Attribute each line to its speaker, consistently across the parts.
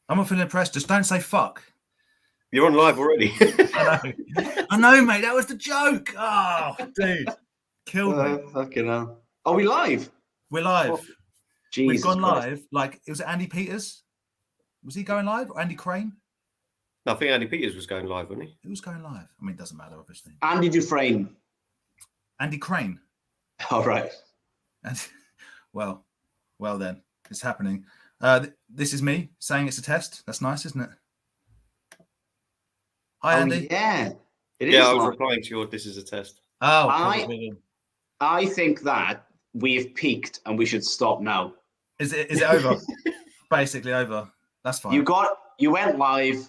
Speaker 1: I'm not feeling impressed. Just don't say fuck.
Speaker 2: You're on live already.
Speaker 1: I know, mate. That was the joke. Oh, dude. Killed me.
Speaker 3: Fucking hell. Are we live?
Speaker 1: We're live.
Speaker 3: Oh, Jesus
Speaker 1: We've gone
Speaker 3: Christ.
Speaker 1: live. Like, was it Andy Peters? Was he going live? Or Andy Crane?
Speaker 2: No, I think Andy Peters was going live, wasn't he?
Speaker 1: Who was going live? I mean, it doesn't matter, obviously.
Speaker 3: Andy Dufresne.
Speaker 1: Andy Crane.
Speaker 3: All right.
Speaker 1: Well then. It's happening. This is me saying it's a test. That's nice, isn't it? Hi, Andy.
Speaker 3: Yeah. It is.
Speaker 2: Yeah, I was replying to your "this is a test."
Speaker 1: Oh,
Speaker 3: I think that we've peaked and we should stop now.
Speaker 1: Is it over? Basically over. That's fine.
Speaker 3: You went live.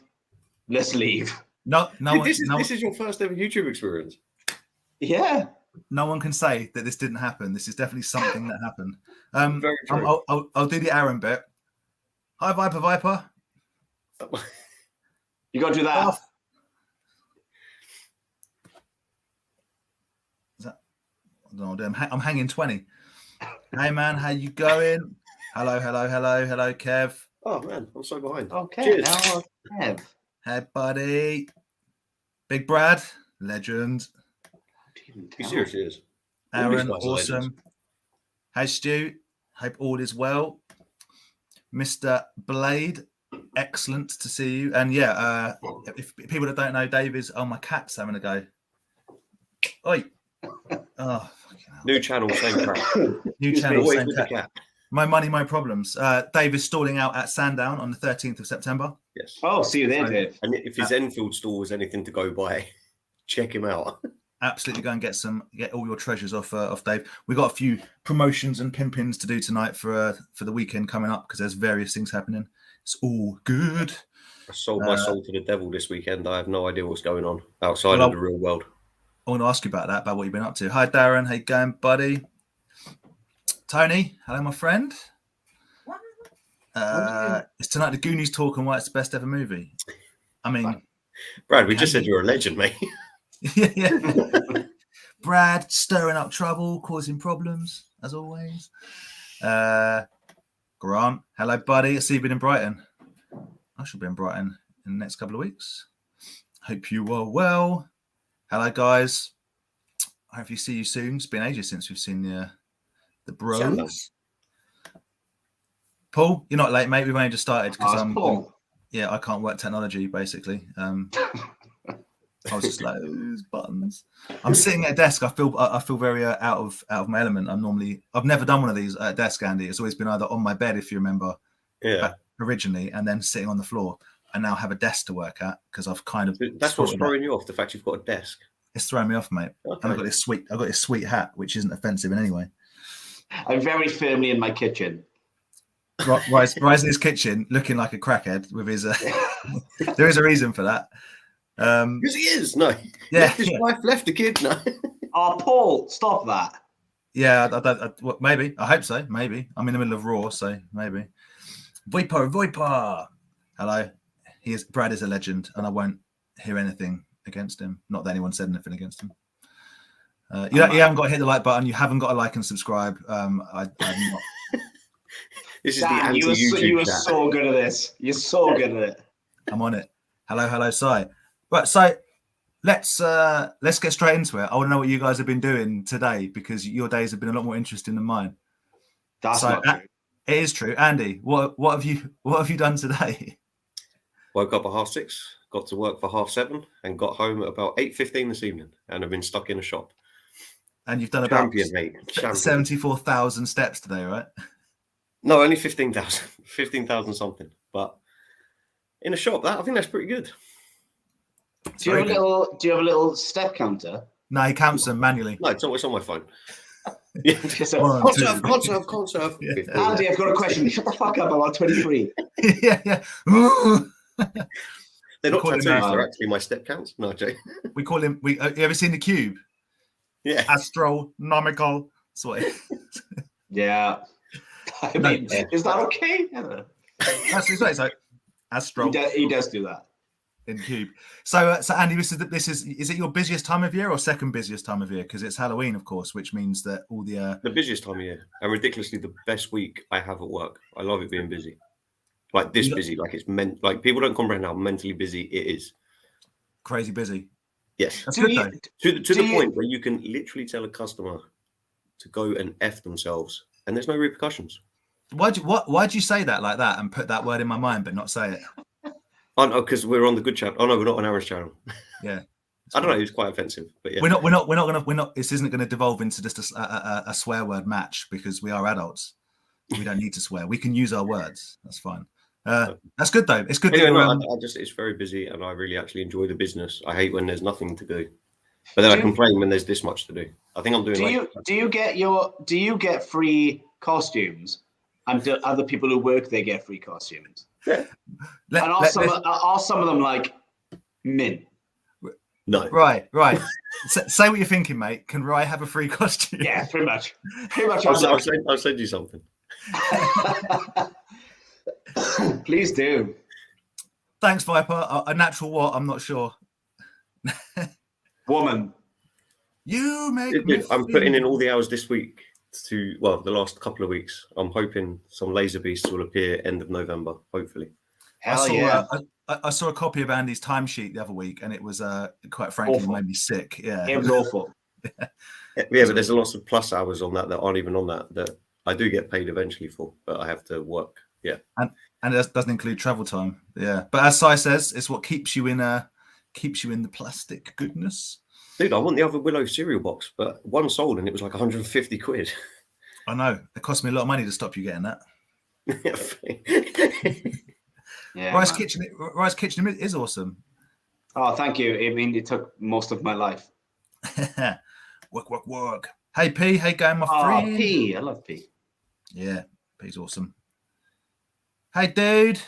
Speaker 3: Let's leave.
Speaker 2: This is your first ever YouTube experience.
Speaker 3: Yeah.
Speaker 1: No one can say that this didn't happen. This is definitely something that happened.
Speaker 2: Very true.
Speaker 1: I'll do the Aaron bit. Hi, Viper.
Speaker 3: You got to do that.
Speaker 1: I'm hanging 20. Hey man, how you going? Hello, Kev.
Speaker 2: Oh man, I'm so behind.
Speaker 3: Okay.
Speaker 2: Cheers.
Speaker 3: Now, Kev.
Speaker 1: Hey buddy. Big Brad, legend.
Speaker 2: He seriously is.
Speaker 1: Aaron, awesome. Hey Stu, hope all is well. Mr. Blade, excellent to see you. And yeah, if people that don't know, Dave is, my cat's having a go. Oi. Oh,
Speaker 2: new channel, same crap.
Speaker 1: New channel, same crap. My money, my problems. Dave is stalling out at Sandown on the 13th of September.
Speaker 2: Yes.
Speaker 3: Oh, see you there, Dave.
Speaker 2: And if his Enfield store was anything to go by, check him out.
Speaker 1: Absolutely, go and get all your treasures off Dave. We got a few promotions and pimpings to do tonight for the weekend coming up because there's various things happening. It's all good.
Speaker 2: I sold my soul to the devil this weekend. I have no idea what's going on outside of the real world.
Speaker 1: I want to ask you about what you've been up to. Hi, Darren. How you going, buddy? Tony, hello, my friend. It's tonight the Goonies talk and why it's the best ever movie. I mean,
Speaker 2: Brad, we just said you're a legend, mate.
Speaker 1: Yeah. Brad stirring up trouble, causing problems as always. Grant, hello, buddy. I see you've been in Brighton. I shall be in Brighton in the next couple of weeks. Hope you are well. Hello, guys. I hope you see you soon. It's been ages since we've seen the bros. Paul, you're not late, mate. We've only just started because I can't work technology basically. I was just like, those buttons. I'm sitting at a desk. I feel very out of my element. I've never done one of these at a desk, Andy. It's always been either on my bed, if you remember, originally, and then sitting on the floor. I now have a desk to work at because I've kind of.
Speaker 2: That's what's throwing you off. The fact you've got a desk. It's
Speaker 1: throwing me off, mate.
Speaker 2: Okay.
Speaker 1: And I've got this sweet hat, which isn't offensive in any way.
Speaker 3: I'm very firmly in my kitchen.
Speaker 1: Rise in his kitchen, looking like a crackhead with his. There is a reason for that.
Speaker 2: Because he is. No.
Speaker 1: Yeah.
Speaker 2: Left his wife, left the kid. No.
Speaker 3: Oh, Paul, stop that.
Speaker 1: Yeah, maybe. I hope so. Maybe. I'm in the middle of Raw, so maybe. Viper. Hello. Brad is a legend, and I won't hear anything against him. Not that anyone said anything against him. You haven't got to hit the like button. You haven't got to like and subscribe. I'm not.
Speaker 2: This is
Speaker 3: Dan,
Speaker 2: the anti-YouTube
Speaker 3: You are so good at this. You're so good at it.
Speaker 1: I'm on it. Hello, Si. Right, so let's get straight into it. I want to know what you guys have been doing today because your days have been a lot more interesting than mine.
Speaker 3: That's not true.
Speaker 1: It is true, Andy. What have you done today?
Speaker 2: Woke up at 6:30, got to work for 7:30, and got home at about 8:15 this evening, and I've been stuck in a shop.
Speaker 1: And you've done
Speaker 2: Champion,
Speaker 1: about
Speaker 2: mate.
Speaker 1: 74,000 steps today, right?
Speaker 2: No, only 15,000. 15,000 something. But in a shop, I think that's pretty good.
Speaker 3: Do you have a little step counter?
Speaker 1: No, he counts them manually.
Speaker 2: No, it's on my phone. Yeah. Conserve.
Speaker 1: Yeah.
Speaker 3: Andy, I've got a question. Shut the fuck up. I'm on 23.
Speaker 1: yeah.
Speaker 2: They're not tattoos. They're actually my step counts. No, Jay.
Speaker 1: We call him. You ever seen the Cube?
Speaker 2: Yeah.
Speaker 1: Astronomical. That's what it is.
Speaker 3: Yeah. I mean, is that okay?
Speaker 1: That's his way. So, Astro.
Speaker 3: He does do that.
Speaker 1: In Cube. So Andy, is it your busiest time of year or second busiest time of year? Because it's Halloween, of course, which means that all the
Speaker 2: busiest time of year and ridiculously the best week I have at work. I love it being busy. Like this busy, like it's meant. Like people don't comprehend how mentally busy it is.
Speaker 1: Crazy busy.
Speaker 2: Yes,
Speaker 1: That's good though.
Speaker 2: To the point where you can literally tell a customer to go and F themselves, and there's no repercussions.
Speaker 1: Why'd you say that like that and put that word in my mind but not say it?
Speaker 2: Oh no, because we're on the good channel. Oh no, we're not on Aaron's channel.
Speaker 1: Yeah.
Speaker 2: I don't know. It's quite offensive, but yeah.
Speaker 1: We're not. This isn't going to devolve into just a swear word match because we are adults. We don't need to swear. We can use our words. That's fine. That's good though. It's good.
Speaker 2: Anyway, it's very busy, and I really actually enjoy the business. I hate when there's nothing to do, but then I complain when there's this much to do. I think I'm doing.
Speaker 3: Do you get free costumes, and do other people who work there get free costumes?
Speaker 2: Yeah.
Speaker 3: Are some of them like mint?
Speaker 2: No.
Speaker 1: Right. Say what you're thinking, mate. Can Rye have a free costume?
Speaker 3: Yeah, pretty much.
Speaker 2: I'll send you something.
Speaker 3: Please do.
Speaker 1: Thanks, Viper. A natural what? I'm not sure.
Speaker 3: Woman.
Speaker 1: You make me
Speaker 2: I'm putting in all the hours this week the last couple of weeks. I'm hoping some laser beasts will appear end of November, hopefully.
Speaker 1: I saw a copy of Andy's timesheet the other week, and it was quite frankly
Speaker 3: awful.
Speaker 1: Made me sick. Yeah,
Speaker 3: it was awful.
Speaker 2: Yeah, but there's a lot of plus hours on that aren't even on that I do get paid eventually for, but I have to work. Yeah,
Speaker 1: and it doesn't include travel time. Yeah, but as Si says, it's what keeps you in the plastic goodness.
Speaker 2: Dude, I want the other Willow cereal box, but one sold and it was like 150 quid.
Speaker 1: I know it cost me a lot of money to stop you getting that.
Speaker 3: Yeah,
Speaker 1: Rice Kitchen is awesome.
Speaker 3: Oh, thank you. I mean, it took most of my life.
Speaker 1: Work. Hey P, hey going my friend.
Speaker 3: P, I love P.
Speaker 1: Yeah, P's awesome. Hey dude,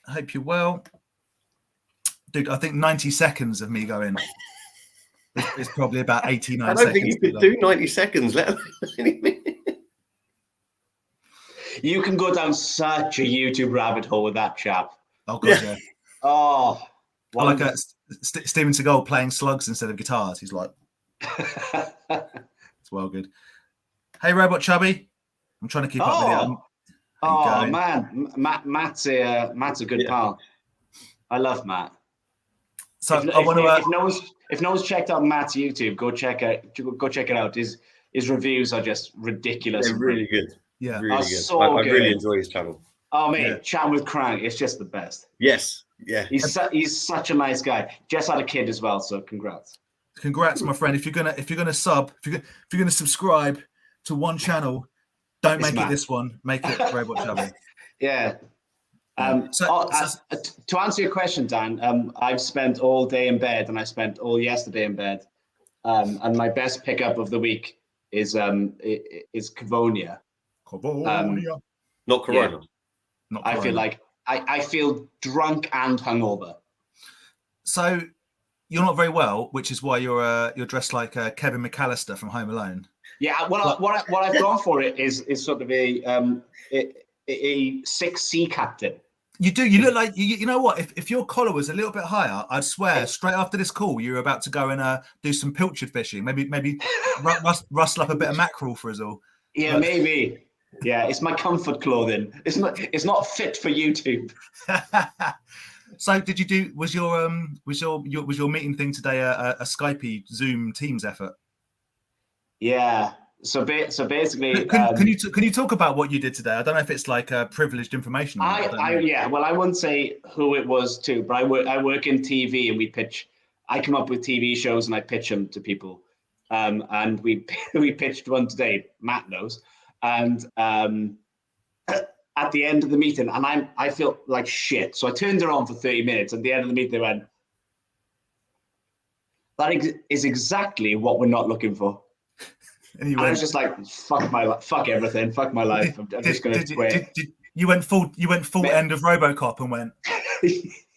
Speaker 1: I hope you're well. Dude, I think 90 seconds of me going is probably about 89 seconds.
Speaker 2: I don't think you could do 90 seconds, let alone.
Speaker 3: You can go down such a YouTube rabbit hole with that chap.
Speaker 1: Oh god, yeah.
Speaker 3: Oh,
Speaker 1: I like Steven Seagal playing slugs instead of guitars. He's like, it's well good. Hey, Robot Chubby, I'm trying to keep up with you.
Speaker 3: Oh man, Matt's a good pal. I love Matt.
Speaker 1: So
Speaker 3: if no one's checked out Matt's YouTube, go check it out. His reviews are just ridiculous.
Speaker 2: They're really good.
Speaker 1: Yeah,
Speaker 2: really good.
Speaker 3: So
Speaker 2: I
Speaker 3: good.
Speaker 2: really enjoy his channel.
Speaker 3: Oh man, chatting with Crank, it's just the best.
Speaker 2: Yes, yeah.
Speaker 3: He's such a nice guy. Just had a kid as well, so congrats.
Speaker 1: Congrats, my friend. If you're gonna subscribe to one channel, don't make it this one. Make it Robot Chubby.
Speaker 3: Yeah. To answer your question, Dan, I've spent all day in bed, and I spent all yesterday in bed. And my best pickup of the week is Cavonia.
Speaker 2: Not Corona.
Speaker 1: Yeah. Not
Speaker 3: I
Speaker 1: Corona.
Speaker 3: feel like I feel drunk and hungover.
Speaker 1: So you're not very well, which is why you're dressed like Kevin McAllister from Home Alone.
Speaker 3: Yeah, what I've gone for it is sort of a 6C captain.
Speaker 1: You do. You look like you know what? If your collar was a little bit higher, I'd swear straight after this call you were about to go and do some pilchard fishing. Maybe rustle up a bit of mackerel for us all.
Speaker 3: Yeah, maybe. Yeah, it's my comfort clothing. It's not fit for YouTube.
Speaker 1: So did you do? Was your meeting thing today a Skype Zoom Teams effort?
Speaker 3: Yeah. So basically,
Speaker 1: can you talk about what you did today? I don't know if it's like privileged information.
Speaker 3: Well, I wouldn't say who it was to, but I work in TV and we pitch. I come up with TV shows and I pitch them to people. And we pitched one today. Matt knows. And at the end of the meeting, and I feel like shit. So I turned it on for 30 minutes. At the end of the meeting, they went, "That is exactly what we're not looking for." And I was just like, fuck everything, fuck my life. I'm just going to quit.
Speaker 1: You went full end of RoboCop and went.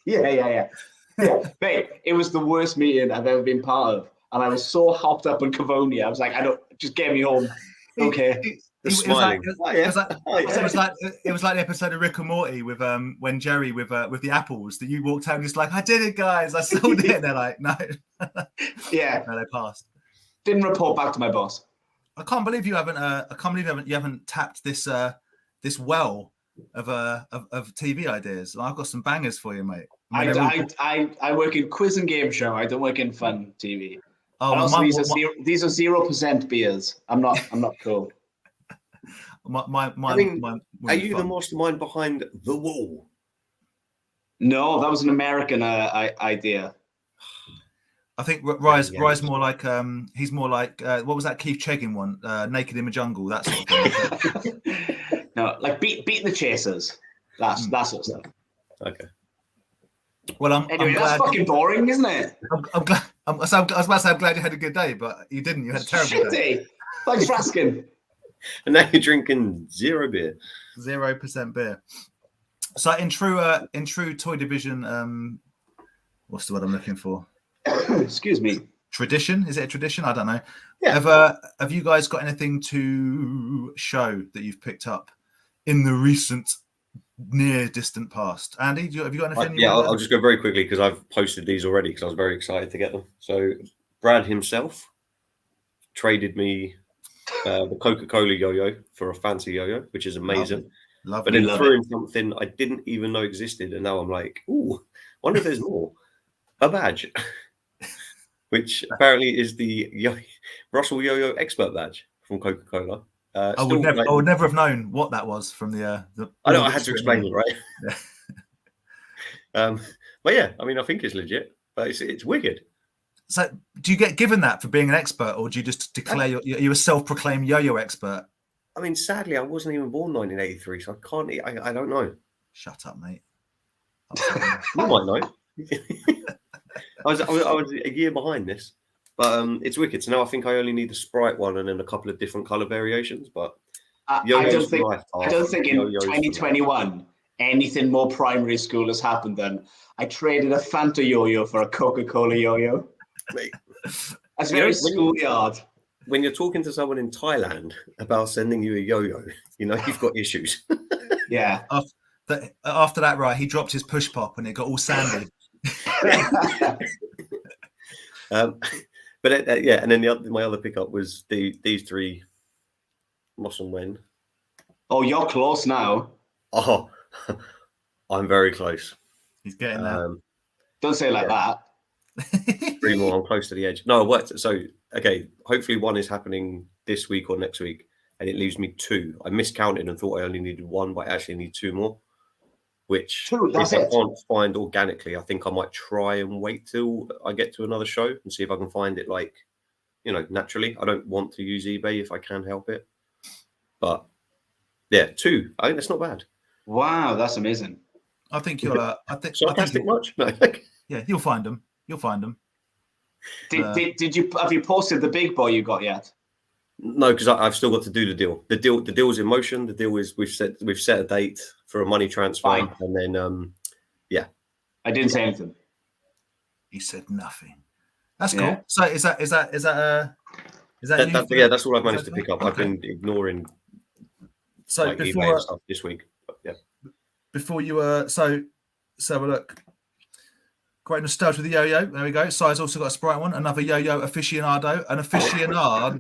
Speaker 3: Yeah. Mate, it was the worst meeting I've ever been part of, and I was so hopped up on Cavonia. I was like, just get me home. Okay.
Speaker 1: It was like the episode of Rick and Morty with when Jerry with the apples that you walked out and just like, I did it, guys, I sold it. And they're like, no.
Speaker 3: Yeah.
Speaker 1: No, they passed.
Speaker 3: Didn't report back to my boss.
Speaker 1: I can't believe you haven't. You haven't tapped this well of TV ideas. I've got some bangers for you, mate.
Speaker 3: I work in quiz and game show. I don't work in fun TV.
Speaker 1: Oh,
Speaker 3: and also, these are 0% beers. I'm not cool.
Speaker 2: Are you the mastermind behind The Wall?
Speaker 3: No, that was an American idea.
Speaker 1: I think Rye's more like he's more like what was that Keith Chegin one? Naked in the Jungle, that sort of thing.
Speaker 3: No, like beat the Chasers. That sort of stuff.
Speaker 2: Okay.
Speaker 3: Well, anyway, that's fucking boring, isn't it?
Speaker 1: I'm glad. I was about to say I'm glad you had a good day, but you didn't. You had a terrible day.
Speaker 3: Thanks for asking.
Speaker 2: And now you're drinking 0 beer.
Speaker 1: 0% beer. So in true Toy Division, what's the word I'm looking for?
Speaker 3: Excuse me.
Speaker 1: Tradition? Is it a tradition? I don't know.
Speaker 3: Yeah.
Speaker 1: Have you guys got anything to show that you've picked up in the recent near distant past? Andy, have you got anything?
Speaker 2: I'll just go very quickly because I've posted these already because I was very excited to get them. So Brad himself traded me the Coca-Cola yo-yo for a fancy yo-yo, which is amazing.
Speaker 1: Lovely.
Speaker 2: But then threw in something I didn't even know existed, and now I'm like, ooh, wonder if there's more. A badge, which apparently is the Russell Yo-Yo Expert badge from Coca-Cola.
Speaker 1: I would never have known what that was from the
Speaker 2: I know I had to explain it, right? Yeah. But yeah, I mean, I think it's legit, but it's wicked.
Speaker 1: So, do you get given that for being an expert, or do you just declare you're a self-proclaimed yo-yo expert?
Speaker 2: I mean, sadly, I wasn't even born 1983, so I can't. I don't know.
Speaker 1: Shut up, mate.
Speaker 2: You might know. I was a year behind this, but it's wicked. So now I think I only need the Sprite one and then a couple of different color variations. But
Speaker 3: I don't think in 2021 anything more primary school has happened than I traded a Fanta yo-yo for a Coca-Cola yo-yo. That's very schoolyard.
Speaker 2: When you're talking to someone in Thailand about sending you a yo-yo, you know you've got issues.
Speaker 3: Yeah.
Speaker 1: After that, right, he dropped his push pop and it got all sandy.
Speaker 2: But yeah, and then my other pickup was these three Moss and Wen.
Speaker 3: Oh, you're close now.
Speaker 2: Oh, I'm very close.
Speaker 1: He's getting there.
Speaker 3: Don't say it like that.
Speaker 2: 3 more. I'm close to the edge. No, what? So okay, hopefully one is happening this week or next week, and it leaves me 2. I miscounted and thought I only needed 1, but I actually need 2 more. Which if I can't find organically, I think I might try and wait till I get to another show and see if I can find it, like, you know, naturally. I don't want to use eBay if I can help it. But yeah, 2. I think that's not bad.
Speaker 3: Wow, that's amazing.
Speaker 1: I think you'll.
Speaker 2: Sarcastic much? No.
Speaker 1: Yeah, you'll find them. You'll find them.
Speaker 3: Have you posted the big boy you got yet?
Speaker 2: No, because I've still got to do the deal. The deal's in motion. The deal is we've set a date for a money transfer.
Speaker 3: Fine.
Speaker 2: And then yeah.
Speaker 3: I didn't say anything.
Speaker 1: He said nothing. That's cool. So is that
Speaker 2: yeah, that's all I've managed to pick up. Okay. I've been ignoring eBay stuff this week. But yeah.
Speaker 1: Before you so look. Great nostalgia with the yo-yo. There we go. Si's also got a Sprite one. Another yo-yo aficionado. An aficionado.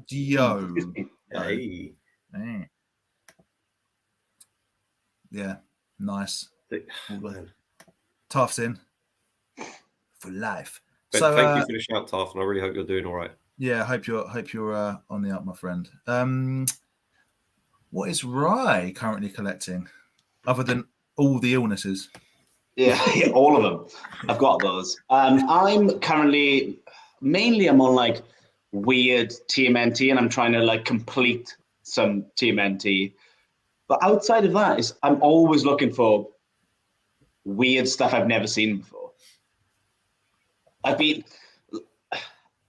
Speaker 2: Hey.
Speaker 1: Yeah. Nice.
Speaker 2: Man.
Speaker 1: Taft's in for life.
Speaker 2: But
Speaker 1: so
Speaker 2: thank you for the shout, Taft, and I really hope you're doing all right.
Speaker 1: Yeah, I hope you're on the up, my friend. What is Rye currently collecting, other than all the illnesses?
Speaker 3: Yeah, all of them. I've got those. I'm currently I'm on like weird TMNT, and I'm trying to like complete some TMNT. But outside of that, I'm always looking for weird stuff I've never seen before.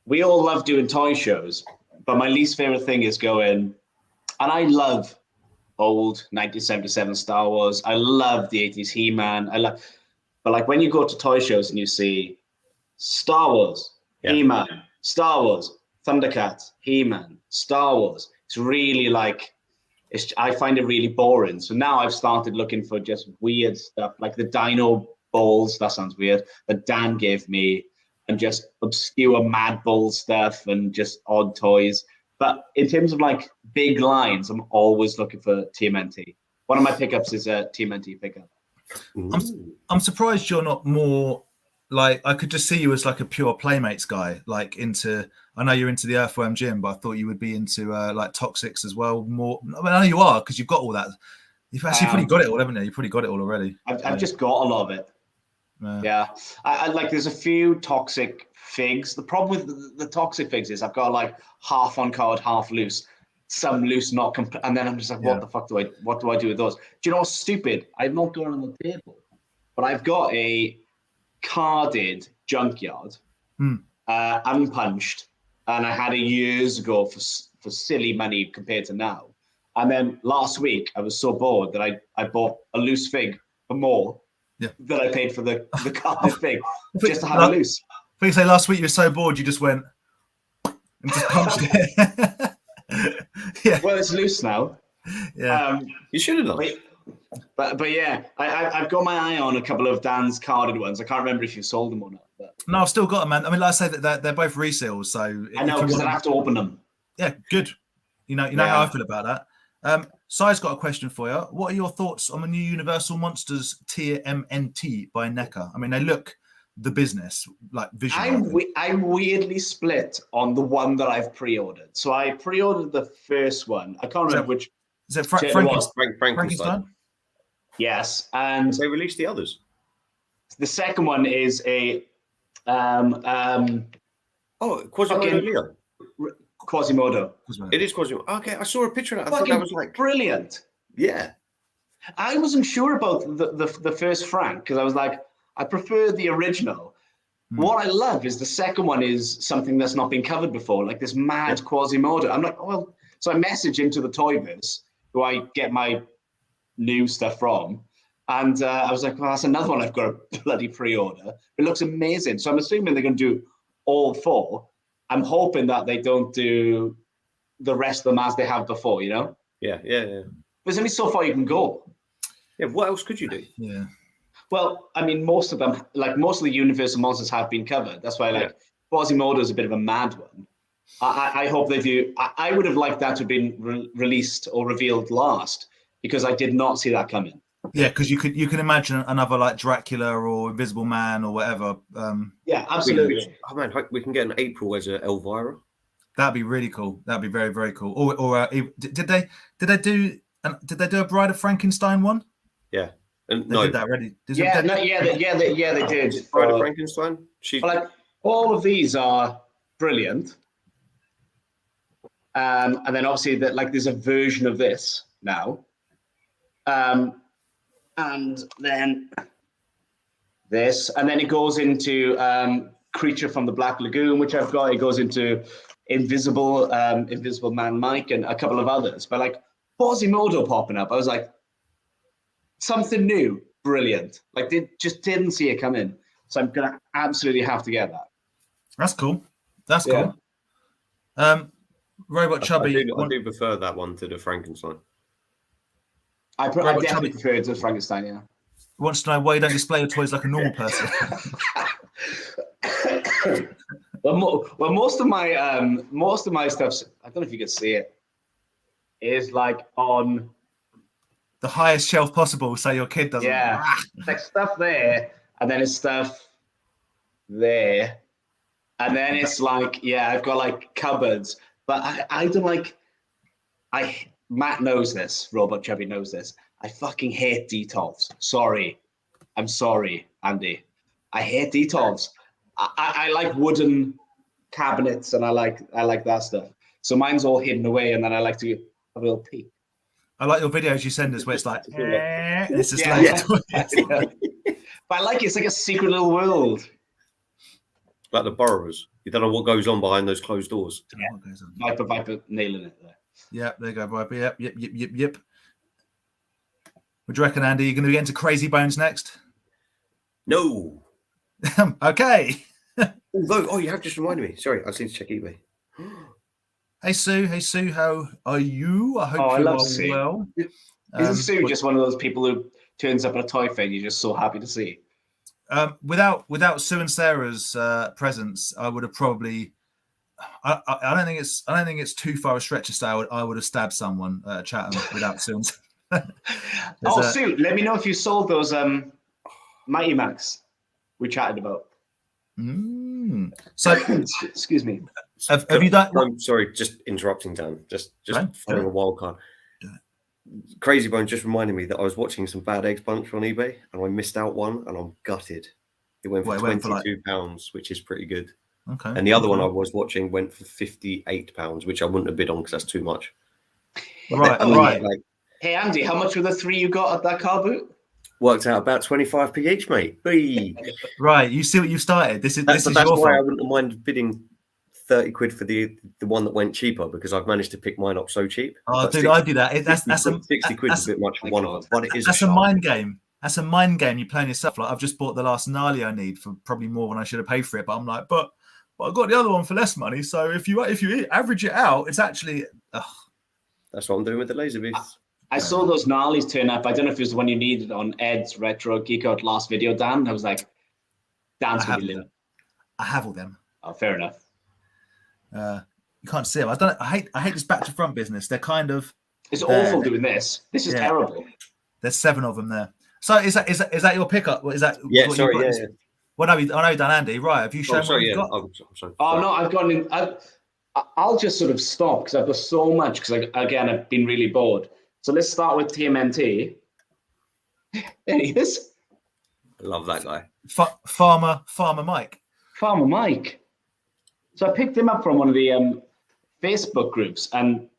Speaker 3: We all love doing toy shows, but my least favorite thing is going, and I love old 1977 Star Wars. I love the 80s He-Man. But like when you go to toy shows and you see Star Wars, He-Man, Star Wars, Thundercats, He-Man, Star Wars, it's really like, I find it really boring. So now I've started looking for just weird stuff, like the dino balls, that sounds weird, that Dan gave me, and just obscure Mad Bull stuff and just odd toys. But in terms of like big lines, I'm always looking for TMNT. One of my pickups is a TMNT pickup.
Speaker 1: I'm surprised you're not more like, I could just see you as like a pure Playmates guy, like into, I know you're into the Earthworm Gym, but I thought you would be into like Toxics as well. More, I mean, I know you are because you've got all that. You've actually pretty got it all, haven't you? You've probably got it all already.
Speaker 3: I've just got a lot of it. Yeah. I like, there's a few Toxic figs. The problem with the Toxic figs is I've got like half on card, half loose. Some loose, not complete, and then I'm just like, what the fuck do I do with those? Do you know what's stupid? I've not got on the table, but I've got a carded junkyard, unpunched, and I had it years ago for silly money compared to now. And then last week I was so bored that I bought a loose fig for more than I paid for the carded fig just to have a loose.
Speaker 1: I think you say last week you were so bored you just went and just punched it. Yeah.
Speaker 3: Well, it's loose now.
Speaker 1: Yeah.
Speaker 2: You should have done.
Speaker 3: But yeah, I've got my eye on a couple of Dan's carded ones. I can't remember if you sold them or not. But...
Speaker 1: No, I've still got them, man. I mean, like I say, that they're both resales, so
Speaker 3: I know because I have to open them.
Speaker 1: Yeah, good. You know how I feel about that. Si's got a question for you. What are your thoughts on the new Universal Monsters TMNT by NECA? I mean, they look the business, like visually.
Speaker 3: I'm weirdly split on the one that I've pre-ordered. So I pre-ordered the first one. I can't remember which.
Speaker 1: Is it Frankenstein?
Speaker 3: Yes, and
Speaker 2: they released the others.
Speaker 3: The second one is a
Speaker 2: Quasimodo.
Speaker 3: Quasimodo.
Speaker 2: It is Quasimodo. Okay, I saw a picture of that. I thought that was like
Speaker 3: brilliant.
Speaker 2: Yeah.
Speaker 3: I wasn't sure about the first Frank because I was like, I prefer the original. What I love is the second one is something that's not been covered before, like this mad Quasimodo. I'm like, well, so I message into the Toyverse, who I get my new stuff from, and I was like, well, that's another one I've got a bloody pre-order. It looks amazing. So I'm assuming they're going to do all four. I'm hoping that they don't do the rest of them as they have before, you know?
Speaker 2: Yeah.
Speaker 3: There's only so far you can go.
Speaker 2: Yeah, what else could you do?
Speaker 1: Yeah.
Speaker 3: Well, I mean, most of them, like most of the Universal Monsters have been covered. That's why, like, Quasimodo is a bit of a mad one. I hope they do. I would have liked that to have been released or revealed last because I did not see that coming.
Speaker 1: Yeah, because you can imagine another like Dracula or Invisible Man or whatever.
Speaker 3: Yeah, absolutely.
Speaker 2: Oh man, we can get an April as a Elvira.
Speaker 1: That'd be really cool. That'd be very, very cool. Or did they do a Bride of Frankenstein one?
Speaker 2: Yeah. And
Speaker 1: they did that already.
Speaker 3: They did.
Speaker 2: Bride of Frankenstein.
Speaker 3: Like all of these are brilliant. And then obviously that like there's a version of this now. And then this, and then it goes into Creature from the Black Lagoon, which I've got. It goes into Invisible Man Mike and a couple of others. But like Quasimodo popping up, I was like, something new, brilliant. Like just didn't see it come in. So I'm gonna absolutely have to get that.
Speaker 1: That's cool. That's cool. Robot Chubby.
Speaker 2: I do prefer that one to the Frankenstein.
Speaker 3: I definitely prefer it to Frankenstein, yeah.
Speaker 1: Wants to know why you don't display your toys like a normal person.
Speaker 3: well, most of my stuff, I don't know if you can see it, is like on
Speaker 1: the highest shelf possible, so your kid doesn't.
Speaker 3: Yeah, like stuff there, and then it's stuff there, and then it's like I've got like cupboards, but I don't like. Matt knows this. Robot Chubby knows this. I fucking hate detolfs. Sorry. I'm sorry, Andy. I hate detolfs. I like wooden cabinets and I like that stuff. So mine's all hidden away and then I like to have a little peek.
Speaker 1: I like your videos you send us where it's like, it's just
Speaker 3: But I like it. It's like a secret little world.
Speaker 2: Like the borrowers. You don't know what goes on behind those closed doors.
Speaker 3: Yeah. Viper nailing it there.
Speaker 1: Yeah, there you go, Viper. Yep. What do you reckon, Andy? You're going to get into Crazy Bones next?
Speaker 2: No.
Speaker 1: Okay.
Speaker 2: Although, you have just reminded me. Sorry, I just need to check eBay.
Speaker 1: Hey Sue, how are you? I hope you are
Speaker 3: Sue.
Speaker 1: well.
Speaker 3: Isn't Sue just one of those people who turns up at a toy fair and you're just so happy to see?
Speaker 1: Without Sue and Sarah's presence, I would have probably. I don't think it's too far a stretch to say I would have stabbed someone at Chatham without Sue.
Speaker 3: Sue, let me know if you sold those Mighty Max we chatted about.
Speaker 1: So,
Speaker 3: excuse me.
Speaker 1: Have you done?
Speaker 2: I'm sorry, just interrupting, Dan. Just throwing a wild card. Crazy Bone just reminded me that I was watching some Bad Eggs Bunch on eBay and I missed out one and I'm gutted. It went for £22, which is pretty good.
Speaker 1: Okay.
Speaker 2: And the other one I was watching went for £58, which I wouldn't have bid on because that's too much.
Speaker 1: Right.
Speaker 3: Like, hey Andy, how much were the 3 you got at that car boot?
Speaker 2: Worked out about 25p each, mate. Whee.
Speaker 1: Right. You see what you started. This is
Speaker 2: that's
Speaker 1: your
Speaker 2: why
Speaker 1: fault.
Speaker 2: I wouldn't mind bidding 30 quid for the one that went cheaper because I've managed to pick mine up so cheap.
Speaker 1: Oh, dude, I do that. That's
Speaker 2: 60 quid is a bit much for one of them, but it is.
Speaker 1: That's a mind game. That's a mind game you're playing yourself. Like I've just bought the last Gnarly I need for probably more than I should have paid for it, but I'm like, but I got the other one for less money. So if you average it out, it's actually.
Speaker 2: That's what I'm doing with the laser beasts.
Speaker 3: I saw those Gnarlies turn up. I don't know if it was the one you needed on Ed's Retro Geek Out last video, Dan. I was like, Dan's gonna be lit.
Speaker 1: I have all them.
Speaker 3: Oh, fair enough.
Speaker 1: You can't see them. I hate this back to front business. They're kind of.
Speaker 3: It's awful doing this. This is terrible.
Speaker 1: There's 7 of them there. So is that your pickup? Is that?
Speaker 2: Yeah, sorry, yeah.
Speaker 1: Well, no, I know you've done Andy. Right? Have you shown what you've got?
Speaker 2: I'm sorry.
Speaker 3: Oh no, I've gone in. I'll just sort of stop because I've got so much. Because I've been really bored. So let's start with TMNT. There he is.
Speaker 2: I love that guy.
Speaker 1: Farmer Mike.
Speaker 3: Farmer Mike. So I picked him up from one of the Facebook groups and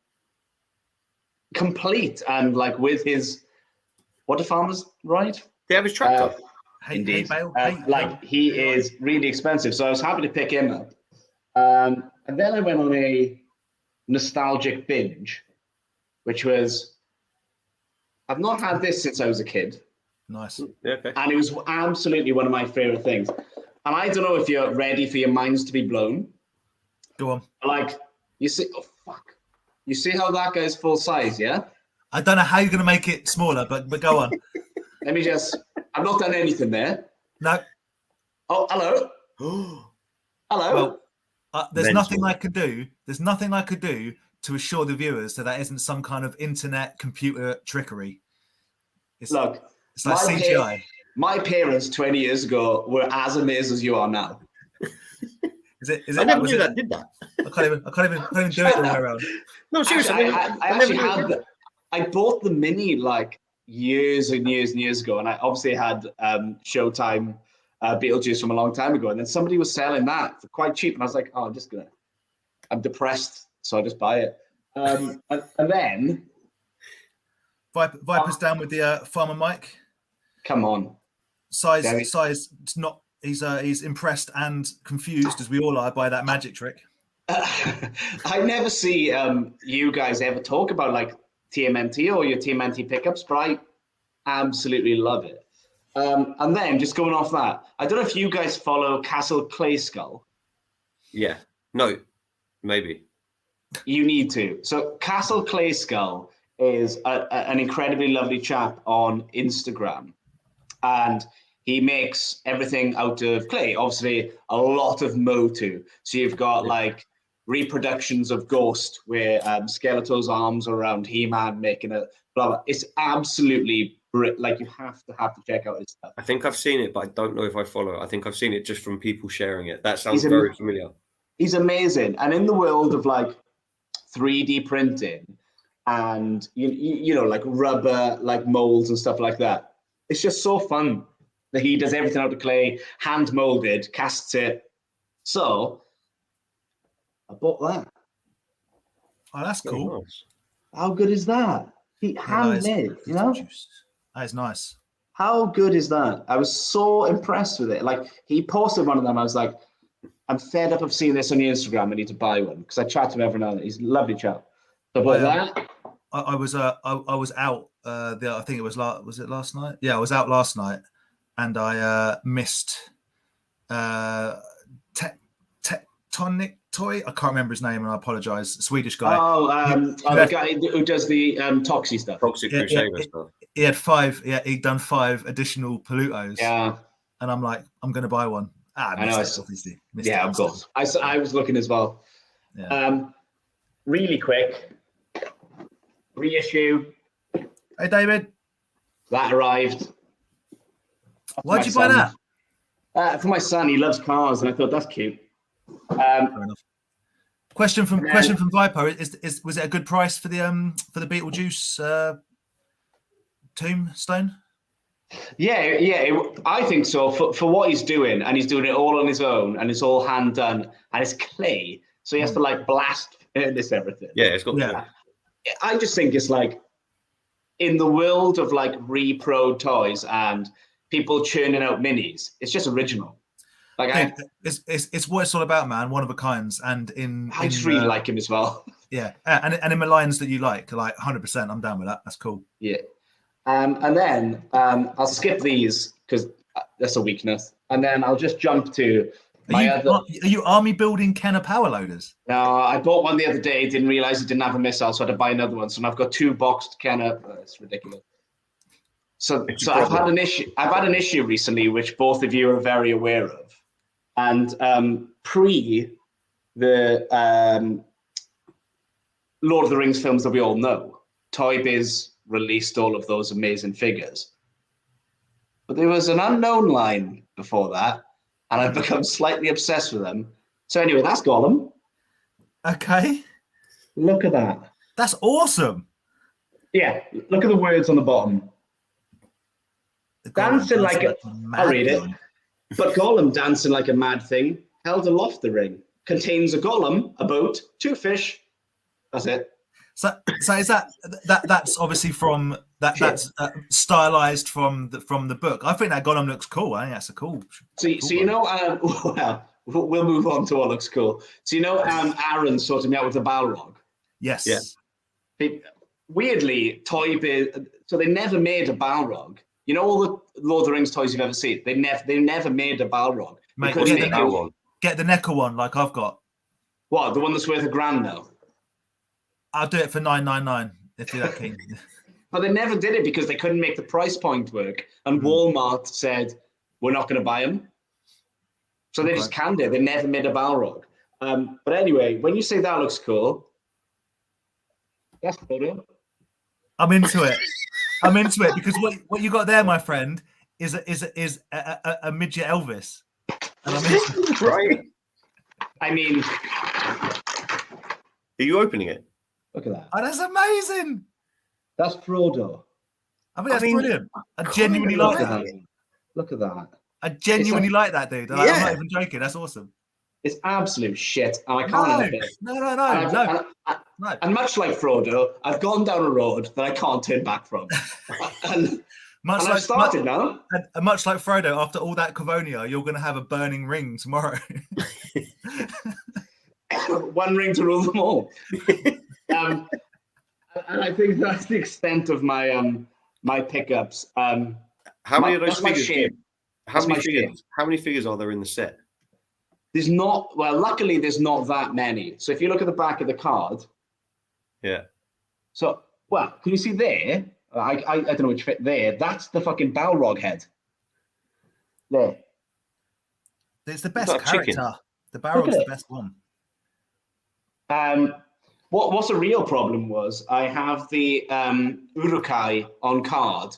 Speaker 3: complete and like with his, what do farmers ride?
Speaker 2: They have his tractor.
Speaker 3: Indeed. He is really expensive. So I was happy to pick him up. And then I went on a nostalgic binge, which was, I've not had this since I was a kid.
Speaker 1: Nice.
Speaker 2: Yeah, okay.
Speaker 3: And it was absolutely one of my favorite things. And I don't know if you're ready for your minds to be blown.
Speaker 1: Go on.
Speaker 3: Like, you see, oh, fuck. You see how that guy's full size, yeah?
Speaker 1: I don't know how you're going to make it smaller, but go on.
Speaker 3: Let me just, I've not done anything there.
Speaker 1: No.
Speaker 3: Oh, hello. Hello.
Speaker 1: Well, there's nothing I could do. There's nothing I could do to assure the viewers that isn't some kind of internet computer trickery. It's like CGI.
Speaker 3: My parents 20 years ago were as amazed as you are now.
Speaker 1: Is it?
Speaker 2: I never knew that did that.
Speaker 1: I can't even do it the way around.
Speaker 2: No, seriously.
Speaker 3: I actually had. I bought the Mini like years and years and years ago, and I obviously had Showtime Beetlejuice from a long time ago, and then somebody was selling that for quite cheap, and I was like, oh, I'm depressed, so I just buy it. And then
Speaker 1: Viper's down with the Farmer Mike.
Speaker 3: Come on,
Speaker 1: size. It's not. He's impressed and confused, as we all are, by that magic trick.
Speaker 3: I never see you guys ever talk about like TMNT or your TMNT pickups, but I absolutely love it. And then just going off that, I don't know if you guys follow Castle Clayskull.
Speaker 2: Yeah. No, maybe.
Speaker 3: You need to. So Castle Clayskull is an incredibly lovely chap on Instagram. And he makes everything out of clay. Obviously, a lot of Motu. So you've got like reproductions of Ghost where Skeletor's arms are around He-Man making a blah, blah. It's absolutely like you have to check out his stuff.
Speaker 2: I think I've seen it, but I don't know if I follow. I think I've seen it just from people sharing it. That sounds very familiar.
Speaker 3: He's amazing. And in the world of like 3D printing and you know like rubber like molds and stuff like that, it's just so fun that he does everything out of clay, hand molded, casts it. So I bought that.
Speaker 1: Oh, that's cool.
Speaker 2: Nice.
Speaker 3: How good is that? He handmade, you know?
Speaker 1: That is nice.
Speaker 3: How good is that? I was so impressed with it. Like he posted one of them. I was like, I'm fed up of seeing this on your Instagram. I need to buy one because I chat to him every now and then. He's a lovely chap. So that.
Speaker 1: I was out. I think it was last night? Yeah, I was out last night, and I missed Tectonic Toy. I can't remember his name, and I apologise. Swedish guy.
Speaker 3: The guy who does the Toxie stuff.
Speaker 2: Toxic Crusader stuff.
Speaker 1: He had 5. Yeah, he'd done 5 additional Plutos.
Speaker 3: Yeah.
Speaker 1: And I'm like, I'm going to buy one.
Speaker 3: I know.
Speaker 1: Obviously.
Speaker 3: Of course. I was looking as well.
Speaker 1: Yeah.
Speaker 3: Really quick. Reissue
Speaker 1: Hey, David.
Speaker 3: That arrived.
Speaker 1: Why'd you buy that?
Speaker 3: For my son. He loves cars, and I thought that's cute.
Speaker 1: Fair enough. Question from Viper: was it a good price for the Beetlejuice tombstone?
Speaker 3: Yeah, I think so. For what he's doing, and he's doing it all on his own, and it's all hand done, and it's clay, so he has to like blast this everything.
Speaker 2: Yeah, it's got.
Speaker 1: Yeah.
Speaker 3: I just think it's like in the world of like repro toys and people churning out minis, it's just original. Like
Speaker 1: it's what it's all about, man. One of a kinds, and
Speaker 3: I just really like him as well.
Speaker 1: Yeah, and in the lines that you like 100%. I'm down with that. That's cool.
Speaker 3: Yeah, and then I'll skip these because that's a weakness, and then I'll just jump to
Speaker 1: Are you army building Kenner power loaders?
Speaker 3: No, I bought one the other day. Didn't realize it didn't have a missile, so I had to buy another one. So now I've got 2 boxed Kenner. It's ridiculous. So I've had an issue. I've had an issue recently, which both of you are very aware of. And pre the Lord of the Rings films that we all know, Toy Biz released all of those amazing figures. But there was an unknown line before that, and I've become slightly obsessed with them. So anyway, that's Gollum.
Speaker 1: Okay.
Speaker 3: Look at that.
Speaker 1: That's awesome.
Speaker 3: Yeah, look at the words on the bottom. Dancing like a I'll read it. But Gollum dancing like a mad thing, held aloft the ring, contains a golem, a boat, 2 fish. That's it.
Speaker 1: So is that's obviously from that's stylized from the book. I think that Gollum looks cool. I think that's a cool.
Speaker 3: So you know, well, we'll move on to what looks cool. So you know, Aaron sorted me out with the Balrog.
Speaker 1: Yes.
Speaker 2: Yeah.
Speaker 3: Weirdly, Toy Biz. So they never made a Balrog. You know all the Lord of the Rings toys you've ever seen? They never made a Balrog.
Speaker 1: Mate, get the Necker one like I've got.
Speaker 3: What, the one that's worth $1,000 now?
Speaker 1: I'll do it for $999 if you're that keen.
Speaker 3: But they never did it because they couldn't make the price point work. And Walmart said, we're not going to buy them. So they just canned it. They never made a Balrog. But anyway, when you say that looks cool, that's cool.
Speaker 1: I'm into it. Because what you got there, my friend, is a midget Elvis. And I'm into it.
Speaker 2: Right.
Speaker 3: I mean,
Speaker 2: are you opening it?
Speaker 3: Look at that.
Speaker 1: Oh, that's amazing.
Speaker 3: That's Frodo.
Speaker 1: I mean, that's brilliant. I genuinely like that.
Speaker 3: Look at that.
Speaker 1: I genuinely like that, dude. I'm not even joking. That's awesome.
Speaker 3: It's absolute shit, and I can't help it.
Speaker 1: No.
Speaker 3: And much like Frodo, I've gone down a road that I can't turn back from. And I've started now.
Speaker 1: And much like Frodo, after all that Cavonia, you're going to have a burning ring tomorrow.
Speaker 3: One ring to rule them all. And I think that's the extent of my my pickups.
Speaker 2: How many of those figures? How many figures are there in the set?
Speaker 3: There's not. Well, luckily, there's not that many. So if you look at the back of the card,
Speaker 2: yeah.
Speaker 3: So can you see there? I don't know which fit there. That's the fucking Balrog head. There.
Speaker 1: It's the best character. Chicken. The Balrog's the best one.
Speaker 3: What's a real problem was I have the Uruk-hai on card,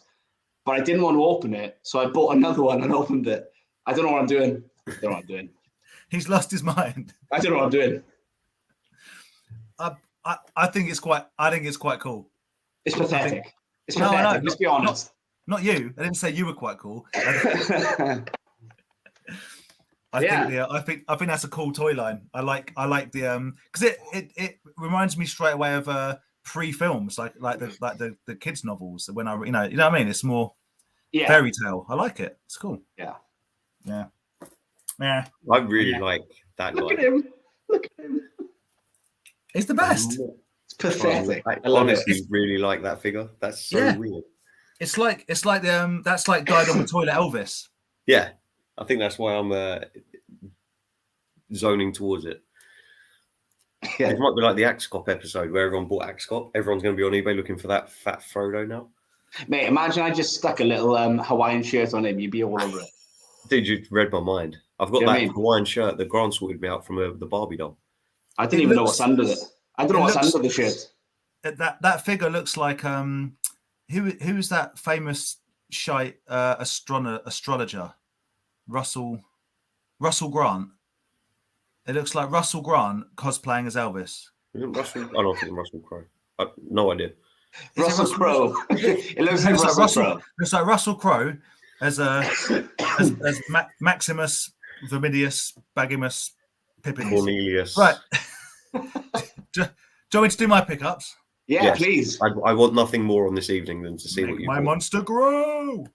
Speaker 3: but I didn't want to open it, so I bought another one and opened it. I don't know what I'm doing.
Speaker 1: He's lost his mind.
Speaker 3: I don't know what I'm doing.
Speaker 1: I think it's quite cool.
Speaker 3: It's pathetic. It's pathetic. Let's be honest.
Speaker 1: Not you. I didn't say you were quite cool. I think that's a cool toy line. I like the because it reminds me straight away of pre-films like the kids novels when I you know what I mean. It's more fairy tale. I like it. It's cool.
Speaker 3: Yeah.
Speaker 2: I really like that guy.
Speaker 3: Look at him.
Speaker 1: It's the best.
Speaker 3: It's pathetic.
Speaker 2: I honestly really like that figure. That's so weird.
Speaker 1: It's like that's like Died on the Toilet Elvis.
Speaker 2: Yeah, I think that's why I'm zoning towards it. Yeah. It might be like the Axe Cop episode where everyone bought Axe Cop. Everyone's going to be on eBay looking for that fat Frodo now.
Speaker 3: Mate, imagine I just stuck a little Hawaiian shirt on him. You'd be all over it.
Speaker 2: Dude, you read my mind. I've got that Hawaiian shirt that Grant sorted me out from the Barbie doll.
Speaker 3: I didn't even know what's under it. I don't know what's under the shirt.
Speaker 1: That figure looks like who's that famous shite astrologer? Russell Grant. It looks like Russell Grant cosplaying as Elvis.
Speaker 2: Isn't Russell? I don't think Russell Crowe. No idea.
Speaker 3: Russell Crowe. It looks like Russell Crowe.
Speaker 1: Looks like Russell Crowe as Maximus Vermidius Bagimus Pippins.
Speaker 2: Cornelius.
Speaker 1: Right. Do you want me to do my pickups?
Speaker 3: Yeah, yes. Please.
Speaker 2: I want nothing more on this evening than to see what you.
Speaker 1: My monster grow.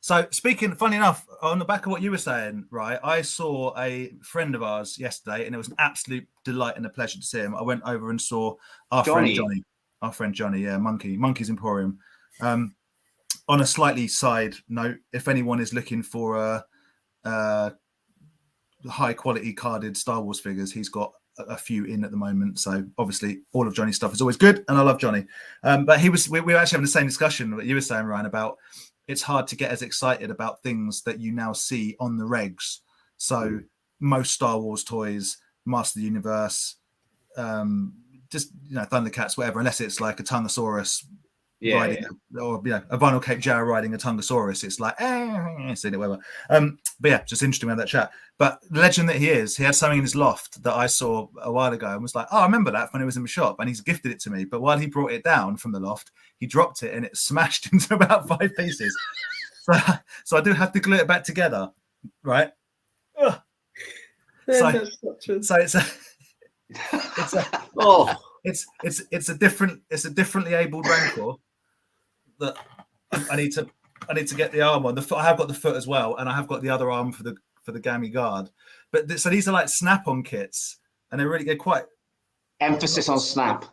Speaker 1: So funny enough, on the back of what you were saying, right, I saw a friend of ours yesterday, and it was an absolute delight and a pleasure to see him. I went over and saw our friend Johnny, yeah, Monkey's Emporium. On a slightly side note, if anyone is looking for high quality carded Star Wars figures, he's got a few in at the moment. So obviously all of Johnny's stuff is always good, and I love Johnny. But we were actually having the same discussion that you were saying, Ryan, about it's hard to get as excited about things that you now see on the regs. So most Star Wars toys, Master of the Universe, just Thundercats, whatever, unless it's like a Tungosaurus riding, or a Vinyl Cape Jarrah riding a Tungosaurus, it's like seen it, whatever. But yeah, just interesting about that chat. But the legend that he had something in his loft that I saw a while ago and was like, oh, I remember that when it was in the shop, and he's gifted it to me. But while he brought it down from the loft, he dropped it and it smashed into about 5 pieces. So I do have to glue it back together, right? So it's a differently abled Rancor that I need to get the arm on. The foot, I have got the foot as well, and I have got the other arm for the Gammy Guard. But so these are like snap-on kits, and they're quite
Speaker 3: emphasis on snap.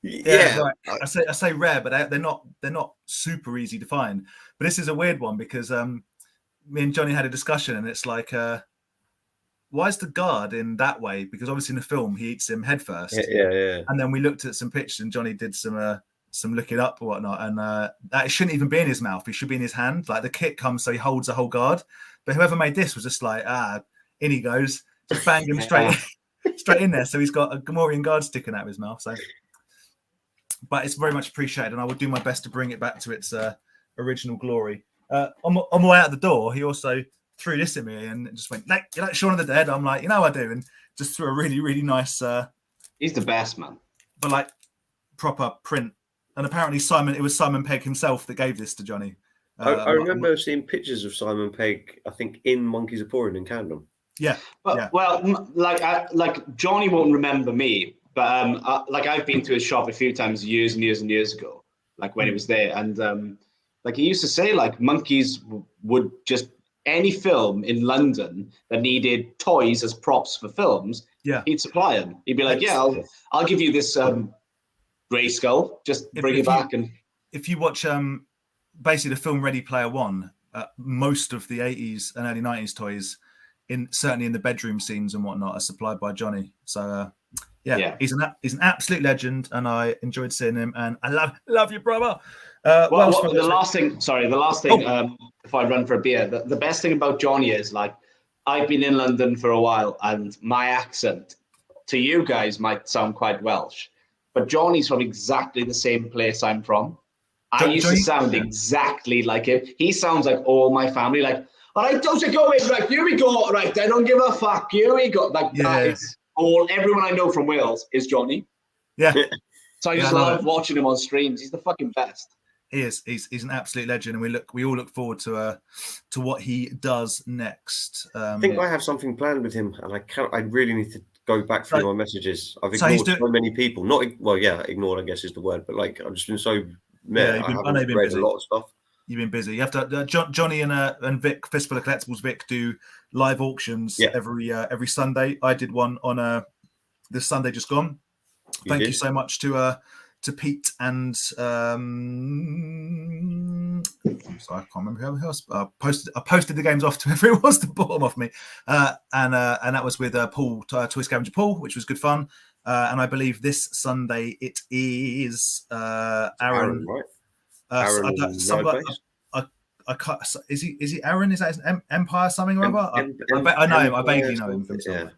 Speaker 1: Yeah, right. I say rare, but they're not super easy to find. But this is a weird one because me and Johnny had a discussion, and it's like, why is the guard in that way? Because obviously in the film he eats him head first.
Speaker 2: Yeah.
Speaker 1: And then we looked at some pictures, and Johnny did some looking up or whatnot, and that shouldn't even be in his mouth. It should be in his hand. Like the kit comes so he holds the whole guard. But whoever made this was just like, in he goes, just bang him straight in there. So he's got a Gamorrean guard sticking out of his mouth. So. But it's very much appreciated, and I will do my best to bring it back to its original glory. On my way out the door, he also threw this at me and just went, like, you like Shaun of the Dead? I'm like, I do, and just threw a really, really nice.
Speaker 3: He's the best, man.
Speaker 1: But like proper print, and apparently it was Simon Pegg himself that gave this to Johnny.
Speaker 2: I remember seeing pictures of Simon Pegg, I think, in Monkey's Emporium in Camden.
Speaker 1: Yeah.
Speaker 3: Well, like Johnny won't remember me. But like I've been to his shop a few times years and years and years ago, like when he was there, and like he used to say, like Monkeys would just any film in London that needed toys as props for films, he'd supply them. He'd be like, I'll give you this Grey Skull, just bring it back. And
Speaker 1: if you watch basically the film Ready Player One, most of the 80s and early 90s toys, certainly in the bedroom scenes and whatnot, are supplied by Johnny. So. Yeah, he's an absolute legend, and I enjoyed seeing him, and I love you, brother. The last thing, if I run for a beer, the best thing about Johnny is, like, I've been in London for a while, and my accent to you guys might sound quite Welsh, but Johnny's from exactly the same place I'm from. I used to sound exactly like him. He sounds like all my family, like, all right, how's it going? Right, here we go. Right, I don't give a fuck. Here we go. Like, that is... everyone I know from Wales is Johnny. Yeah.
Speaker 3: So I just love watching him on streams. He's the fucking best.
Speaker 1: He is. He's an absolute legend, and we all look forward to what he does next.
Speaker 2: I think I have something planned with him, and I really need to go back through my messages. I've ignored so many people. Ignored, I guess is the word, but like I've just been so
Speaker 1: I haven't read
Speaker 2: a lot of stuff.
Speaker 1: You've been busy. You have to. Johnny and Vic, Fistful of Collectibles, Vic, do live auctions every Sunday. I did one on this Sunday just gone. Thank you so much to Pete and sorry, I can't remember who else. I posted the games off to whoever it was to bought them off me, and that was with Paul, Toy Scavenger Paul, which was good fun. And I believe this Sunday it is Aaron, right? I can't. Is he Aaron? Is that his Empire something or other? I know him. I vaguely know him from somewhere.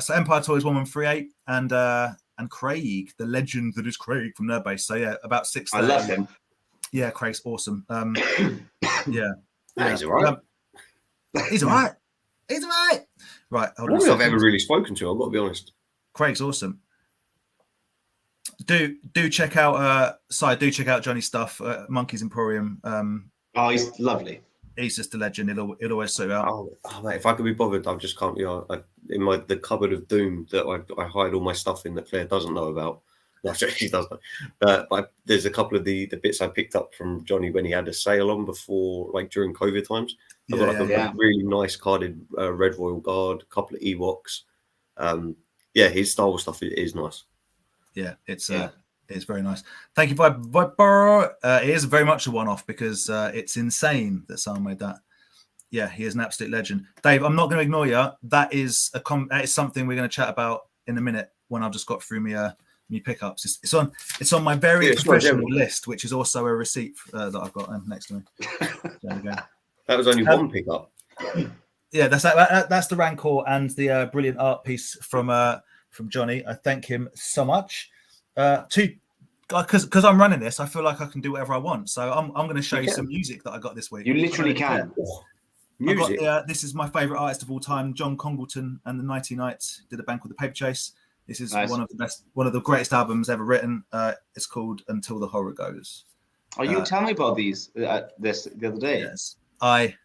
Speaker 1: So Empire Toys 1138 and Craig, the legend that is Craig from Nerdbase. So yeah, about 6:30.
Speaker 3: I love him.
Speaker 1: Yeah, Craig's awesome. Yeah.
Speaker 2: He's all right.
Speaker 1: He's all right. He's all right. Right.
Speaker 2: I don't think I've ever really spoken to. I've got to be honest.
Speaker 1: Craig's awesome. Do check out do check out Johnny's stuff. Monkey's Emporium.
Speaker 3: Oh, he's lovely.
Speaker 1: He's just a legend. It'll always suit out.
Speaker 2: Oh, mate, if I could be bothered, I just can't. In the cupboard of doom that I hide all my stuff in that Claire doesn't know about. No, she does know. But there's a couple of the bits I picked up from Johnny when he had a sale on before, like during COVID times. I've got a really nice carded Red Royal Guard, a couple of Ewoks. His Star Wars stuff is nice.
Speaker 1: Yeah, it's very nice. Thank you, Viper. It is very much a one-off because it's insane that someone made that. Yeah, he is an absolute legend. Dave, I'm not going to ignore you. That is something we're going to chat about in a minute when I've just got through me pickups. It's on my very professional list, which is also a receipt that I've got next to me. There we go.
Speaker 2: That was only one pickup.
Speaker 1: Yeah, that's the Rancor and the brilliant art piece from Johnny. I thank him so much. Because I'm running this, I feel like I can do whatever I want. So I'm going to show you some music that I got this week.
Speaker 3: You literally can.
Speaker 2: Music.
Speaker 1: This is my favorite artist of all time, John Congleton and the Nighty Knights did a band called The Paper Chase. This is one of the greatest albums ever written. It's called Until the Horror Goes.
Speaker 3: Oh, you tell me about this the other day.
Speaker 1: Yes, I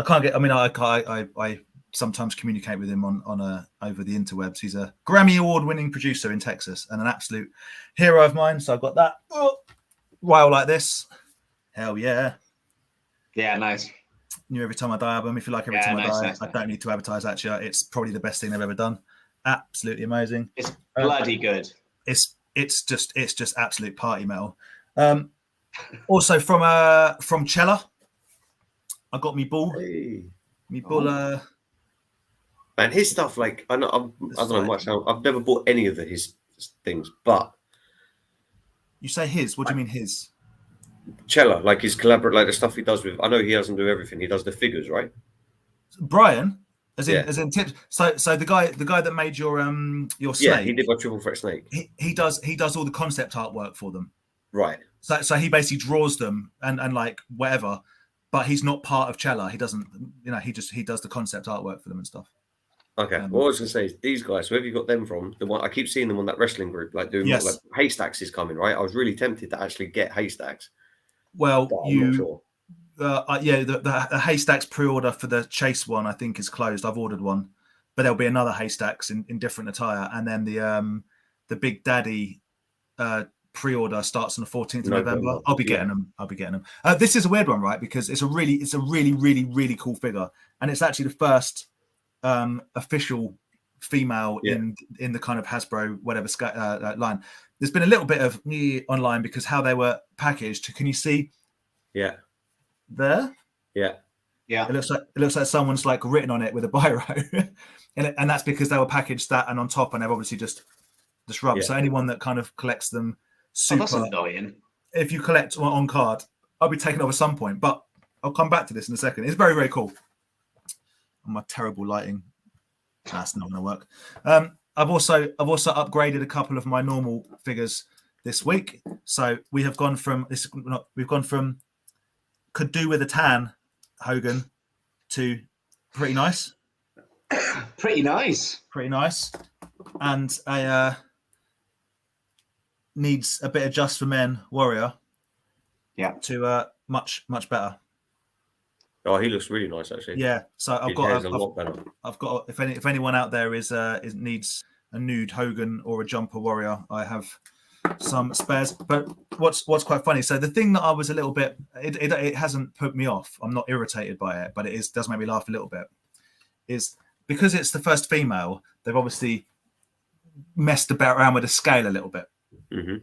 Speaker 1: can't get. I mean, I sometimes communicate with him on over the interwebs. He's a Grammy Award-winning producer in Texas and an absolute hero of mine. So I've got that while like this. Hell yeah.
Speaker 3: Yeah, nice.
Speaker 1: New Every Time I Die album. If you like Every Time I Die, I don't need to advertise that to you. It's probably the best thing they've ever done. Absolutely amazing.
Speaker 3: It's bloody good.
Speaker 1: It's just absolute party metal. Also from Cella, I got me bull. Me bull.
Speaker 2: And his stuff, like I don't know much. I've never bought any of his things, but
Speaker 1: you say his. What do you mean his?
Speaker 2: Cella, like his like the stuff he does with. I know he doesn't do everything. He does the figures, right?
Speaker 1: Brian, as in tips. So the guy that made your snake.
Speaker 2: Yeah, he did my Triple Threat Snake.
Speaker 1: He does all the concept artwork for them.
Speaker 2: Right.
Speaker 1: So he basically draws them and like whatever, but he's not part of Cella. He doesn't. He does the concept artwork for them and stuff.
Speaker 2: Okay. What I was going to say is these guys, wherever you got them from, the one I keep seeing them on that wrestling group, like doing like Haystacks is coming, right? I was really tempted to actually get Haystacks.
Speaker 1: Well,
Speaker 2: I'm not sure.
Speaker 1: The Haystacks pre-order for the Chase one I think is closed. I've ordered one, but there'll be another Haystacks in different attire, and then the Big Daddy pre-order starts on the 14th of November. I'll be getting them. This is a weird one, right? Because it's a really, really, really cool figure, and it's actually the first official female in the kind of Hasbro whatever line. There's been a little bit of online because how they were packaged. Can you see?
Speaker 2: Yeah.
Speaker 1: There.
Speaker 2: Yeah.
Speaker 3: Yeah.
Speaker 1: It looks like someone's like written on it with a biro, and that's because they were packaged that and on top, and they've obviously just rubbed. So anyone that kind of collects them, super.
Speaker 3: That's annoying.
Speaker 1: If you collect on card, I'll be taking off at some point, but I'll come back to this in a second. It's very, very cool. My terrible lighting, that's not going to work. I've also upgraded a couple of my normal figures this week. So we have gone from could do with a tan Hogan to pretty nice,
Speaker 3: pretty nice,
Speaker 1: and a needs a bit of Just for Men Warrior. Yeah, to much better.
Speaker 2: Oh, he looks really nice, actually.
Speaker 1: Yeah, so I've got. If anyone out there needs a nude Hogan or a jumper Warrior, I have some spares. But what's quite funny? So the thing that I was a little bit, it hasn't put me off. I'm not irritated by it, but does make me laugh a little bit. Is because it's the first female. They've obviously messed around with the scale a little bit.
Speaker 2: Mm-hmm.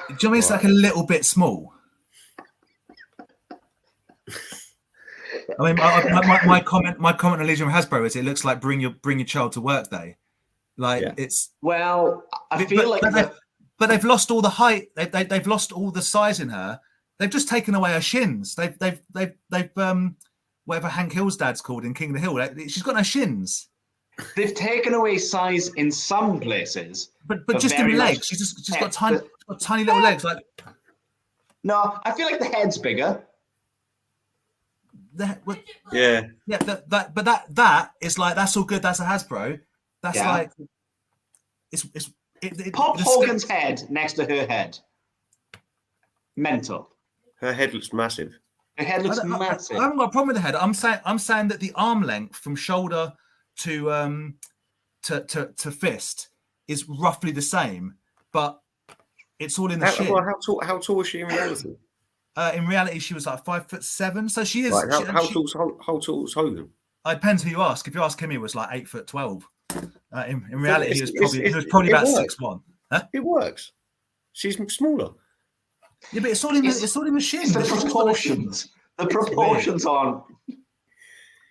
Speaker 1: Do you know what I mean? It's like a little bit small. I mean, my comment on Legion of Hasbro is it looks like bring your child to work day. Like it's
Speaker 3: I feel
Speaker 1: but they've lost all the height. They've lost all the size in her. They've just taken away her shins. They've whatever Hank Hill's dad's called in King of the Hill. She's got no shins.
Speaker 3: They've taken away size in some places.
Speaker 1: But just in the legs. She's just got tiny little legs. Like
Speaker 3: no, I feel like the head's bigger.
Speaker 2: Yeah.
Speaker 1: That is like that's all good. That's a Hasbro. That's like
Speaker 3: Pop Hogan's head next to her head. Mental.
Speaker 2: Her head looks massive.
Speaker 3: Her head looks massive.
Speaker 1: I haven't got a problem with the head. I'm saying that the arm length from shoulder to fist is roughly the same, but it's all in the shin.
Speaker 2: How tall is she in reality?
Speaker 1: In reality, she was like 5'7", so she is.
Speaker 2: Right, how tall is Hogan?
Speaker 1: It depends who you ask. If you ask him, he was like 8'12". In reality, he was probably about 6'1". Huh?
Speaker 2: It works. She's smaller.
Speaker 1: Yeah, but it's all in the shin.
Speaker 3: It's the proportions. The proportions aren't.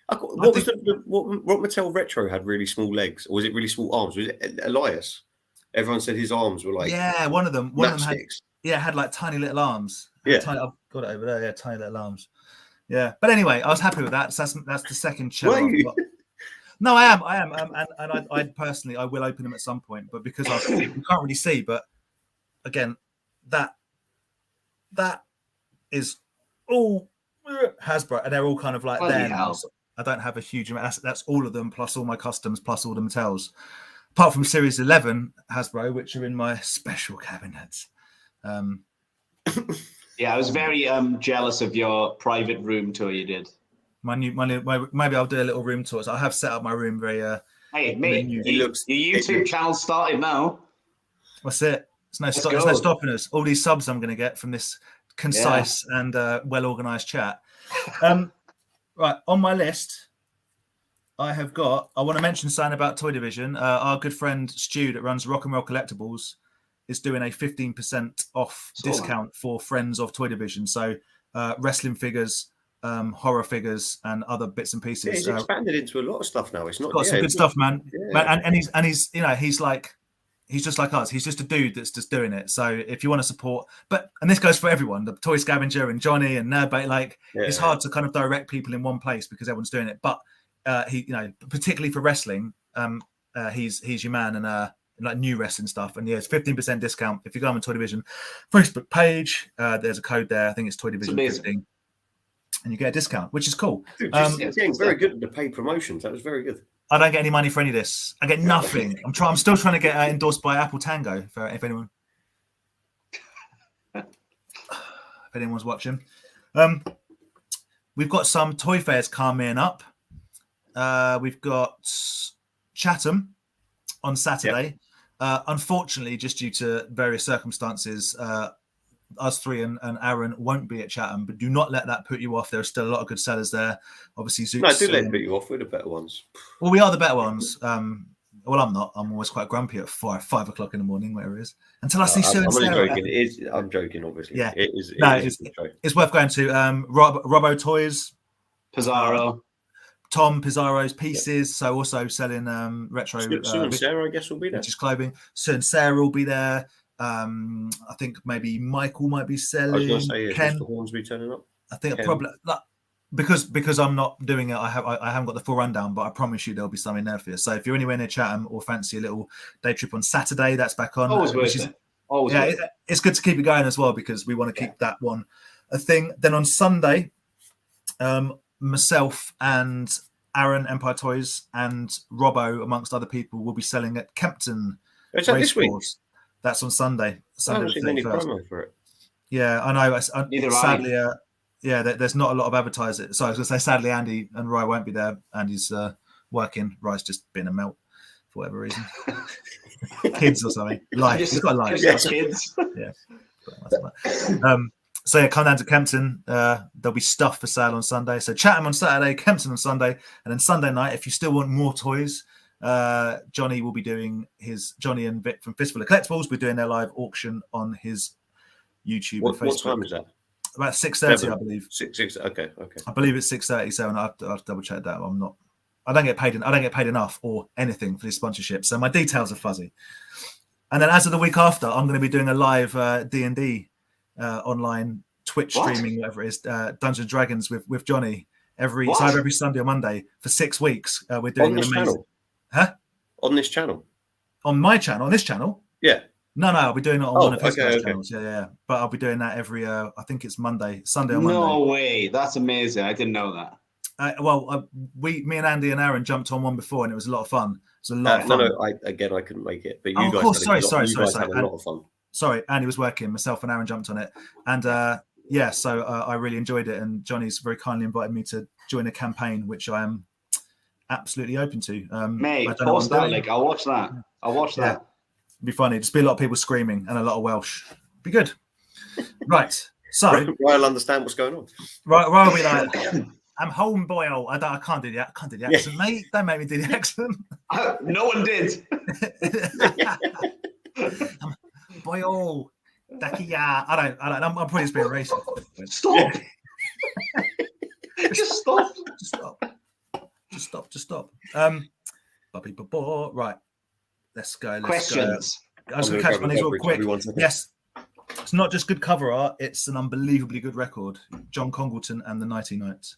Speaker 2: What Mattel Retro had really small legs, or was it really small arms? Was it Elias? Everyone said his arms were like
Speaker 1: one of them had like tiny little arms.
Speaker 2: Yeah,
Speaker 1: I've got it over there. Yeah, tiny little arms. Yeah, but anyway, I was happy with that. So that's the second show. No, I am, and I personally I will open them at some point, but because you can't really see. But again, that is all Hasbro, and they're all kind of like there now. So I don't have a huge amount. That's all of them, plus all my customs, plus all the Mattels, apart from Series 11 Hasbro, which are in my special cabinets.
Speaker 3: Yeah, I was very jealous of your private room tour you did.
Speaker 1: Maybe I'll do a little room tour. So I have set up my room very.
Speaker 3: Hey, mate, your YouTube channel started now.
Speaker 1: That's it. There's no stopping us. All these subs I'm going to get from this concise and well-organized chat. Right, on my list, I want to mention something about Toy Division. Our good friend Stu that runs Rock and Roll Collectibles is doing a 15% off discount for friends of Toy Division. So wrestling figures, horror figures, and other bits and pieces.
Speaker 2: Yeah, he's expanded into a lot of stuff now. It's not
Speaker 1: got some good stuff, man. Yeah. And he's he's just like us. He's just a dude that's just doing it. So if you want to support, and this goes for everyone, the Toy Scavenger and Johnny and Nerdbait, it's hard to kind of direct people in one place because everyone's doing it. But he, particularly for wrestling, he's your man, and like new wrestling stuff. And it's 15% discount if you go on Toy Division Facebook page. There's a code there. I think it's Toy Division 15, and you get a discount, which is cool.
Speaker 2: Dude, getting very good at the paid promotions. That was very good.
Speaker 1: I don't get any money for any of this. I get nothing. I'm still trying to get endorsed by Apple Tango. If anyone's watching, we've got some toy fairs coming up. We've got Chatham on Saturday. Unfortunately, just due to various circumstances, us three and Aaron won't be at Chatham, but do not let that put you off. There are still a lot of good sellers there. Obviously, Zooks.
Speaker 2: No, do let it put you off. We're the better ones.
Speaker 1: Well, we are the better ones. Well, I'm not. I'm always quite grumpy at 5 o'clock in the morning, whatever it is, until I see Sue and Sarah.
Speaker 2: I'm joking, obviously.
Speaker 1: Yeah,
Speaker 2: it's
Speaker 1: worth going to. Robo Toys,
Speaker 2: Pizarro.
Speaker 1: Tom Pizarro's pieces, so also selling retro.
Speaker 2: Sue and Sarah, I guess, will be there.
Speaker 1: Which is clothing. Sue and Sarah will be there. I think maybe Michael might be selling.
Speaker 2: I was going to say,
Speaker 1: Ken.
Speaker 2: Mr. Hornsby turning up.
Speaker 1: I think probably because I'm not doing it. I haven't got the full rundown, but I promise you there'll be something there for you. So if you're anywhere near Chatham or fancy a little day trip on Saturday, that's back on.
Speaker 3: Always worth it. Always worth it.
Speaker 1: It's good to keep it going as well because we want to keep that one a thing. Then on Sunday, myself and Aaron, Empire Toys, and Robo, amongst other people, will be selling at Kempton.
Speaker 2: Is that this week?
Speaker 1: That's on Sunday.
Speaker 2: Sunday the 31st. Promo for it.
Speaker 1: Yeah, I know. Sadly, there's not a lot of advertisers. So I was going to say, sadly, Andy and Roy won't be there. Andy's working. Roy's just been a melt for whatever reason. Kids or something. Life. He's got life.
Speaker 3: Kids.
Speaker 1: Yeah. So come down to Kempton. There'll be stuff for sale on Sunday. So Chatham on Saturday, Kempton on Sunday, and then Sunday night, if you still want more toys, Johnny will be doing Johnny and Vic from Fistful of Collectibles. We're doing their live auction on his YouTube and Facebook.
Speaker 2: What time is that?
Speaker 1: About 6:30, I believe.
Speaker 2: 6. Okay.
Speaker 1: I believe it's 6:30. So I have to double check that. I don't get paid enough or anything for this sponsorship, so my details are fuzzy. And then as of the week after, I'm going to be doing a live D&D online Twitch streaming, whatever it is, Dungeons and Dragons with Johnny every Sunday or Monday for 6 weeks. We're doing an amazing.
Speaker 2: Channel?
Speaker 1: Huh?
Speaker 2: On this channel?
Speaker 1: On my channel? On this channel?
Speaker 2: Yeah.
Speaker 1: No, I'll be doing it on one of his
Speaker 2: okay.
Speaker 1: channels. Yeah. But I'll be doing that every, I think it's Sunday or Monday.
Speaker 3: No way. That's amazing. I didn't know that.
Speaker 1: Me and Andy and Aaron jumped on one before, and it was a lot of fun. It was a lot of fun.
Speaker 2: No, I couldn't make it, but you guys
Speaker 1: of course.
Speaker 2: had
Speaker 1: Sorry.
Speaker 2: a lot of fun.
Speaker 1: Sorry, Andy was working. Myself and Aaron jumped on it, and so I really enjoyed it. And Johnny's very kindly invited me to join a campaign, which I am absolutely open to.
Speaker 3: Mate, post that link. I'll watch that. That.
Speaker 1: It'd be funny. Just be a lot of people screaming and a lot of Welsh. Be good. Right. So
Speaker 2: I'll understand what's going on.
Speaker 1: Right. I'll be like. I'm home, boy. I can't do the accent, mate. Don't make me do the accent.
Speaker 3: No one did.
Speaker 1: Boy, I don't. I'm probably just being racist.
Speaker 3: Stop. Just stop.
Speaker 1: Right. Let's go.
Speaker 3: Questions.
Speaker 1: I was going to catch my name real quick. Yes. It's not just good cover art. It's an unbelievably good record. John Congleton and the Nighty Notes.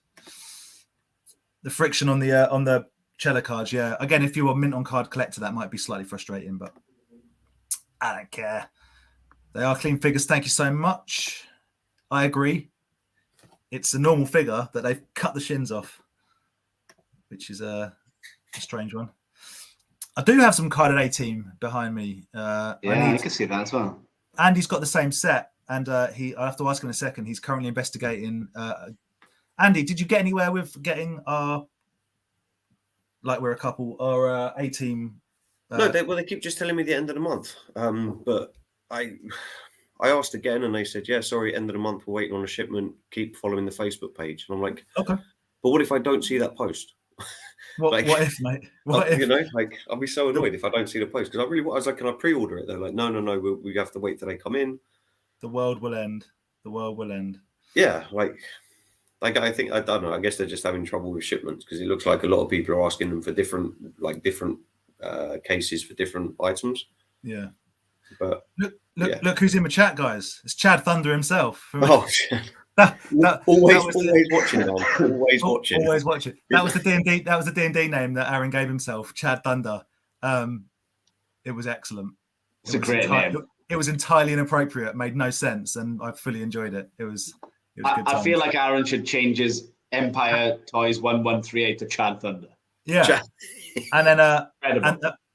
Speaker 1: The friction on the cello cards, yeah. Again, if you're a mint on card collector, that might be slightly frustrating, but I don't care. They are clean figures. Thank you so much. I agree. It's a normal figure that they've cut the shins off, which is a strange one. I do have some carded A-team behind me.
Speaker 3: I can see that as well.
Speaker 1: Andy's got the same set, and I'll have to ask him in a second. He's currently investigating. Andy, did you get anywhere with getting our, like we're a couple, our A-team?
Speaker 2: No, they keep just telling me the end of the month. But I asked again, and they said, "Yeah, sorry, end of the month. We're waiting on a shipment. Keep following the Facebook page." And I'm like,
Speaker 1: "Okay."
Speaker 2: But what if I don't see that post?
Speaker 1: What if, mate? What if?
Speaker 2: You know, like I'll be so annoyed if I don't see the post because I was like, "Can I pre-order it?" They're like, "No, we have to wait till they come in."
Speaker 1: The world will end. The world will end.
Speaker 2: Yeah, like I think I don't know. I guess they're just having trouble with shipments because it looks like a lot of people are asking them for different cases for different items.
Speaker 1: Yeah.
Speaker 2: But
Speaker 1: look who's in the chat, guys. It's Chad Thunder himself.
Speaker 2: Oh shit. Always watching.
Speaker 1: Always watching. That was the D&D. That was the D&D name that Aaron gave himself, Chad Thunder. It was excellent.
Speaker 3: It's a great name.
Speaker 1: It was entirely inappropriate. Made no sense, and I fully enjoyed it. It was good.
Speaker 3: I feel like Aaron should change his Empire Toys 1138 to Chad Thunder.
Speaker 1: Yeah, and then I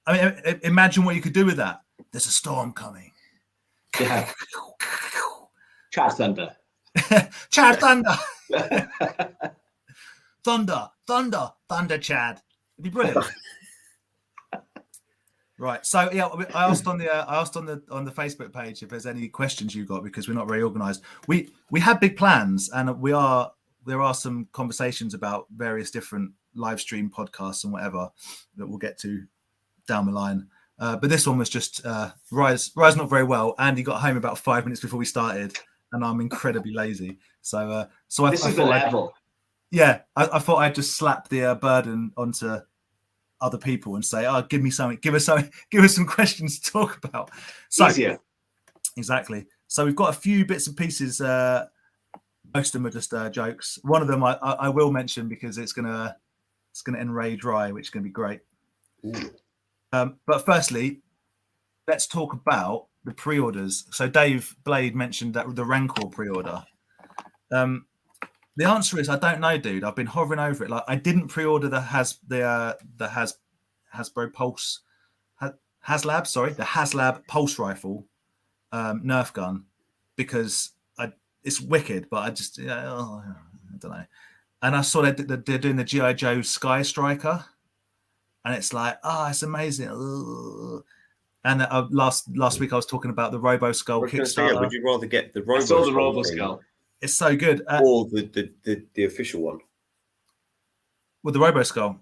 Speaker 1: mean, imagine what you could do with that. There's a storm coming.
Speaker 3: Yeah. Chad Thunder.
Speaker 1: Chad Thunder. Thunder Chad. It'd be brilliant. Right. So yeah, I asked on the Facebook page if there's any questions you got because we're not very organised. We have big plans and there are some conversations about various different live stream podcasts and whatever that we'll get to down the line. But this one was just Rise not very well. Andy got home about 5 minutes before we started, and I'm incredibly lazy. So
Speaker 3: this is the level.
Speaker 1: I thought I'd just slap the burden onto other people and say, "Oh, give us some questions to talk about." So,
Speaker 3: easier.
Speaker 1: Exactly. So we've got a few bits and pieces. Most of them are just jokes. One of them I will mention because it's gonna enrage Rye, which is gonna be great. But firstly, let's talk about the pre-orders. So Dave Blade mentioned that the Rancor pre-order. The answer is I don't know, dude. I've been hovering over it. Like I didn't pre-order the Hasbro Pulse HasLab, the HasLab Pulse Rifle Nerf gun because it's wicked, but I just I don't know. And I saw they're doing the G.I. Joe Sky Striker, and it's like, it's amazing. Ugh. And last week I was talking about the Robo Skull Kickstarter.
Speaker 2: Would you rather get the Robo?
Speaker 3: I saw the Robo Skull.
Speaker 1: It's so good.
Speaker 2: Or the official one.
Speaker 1: With the Robo Skull.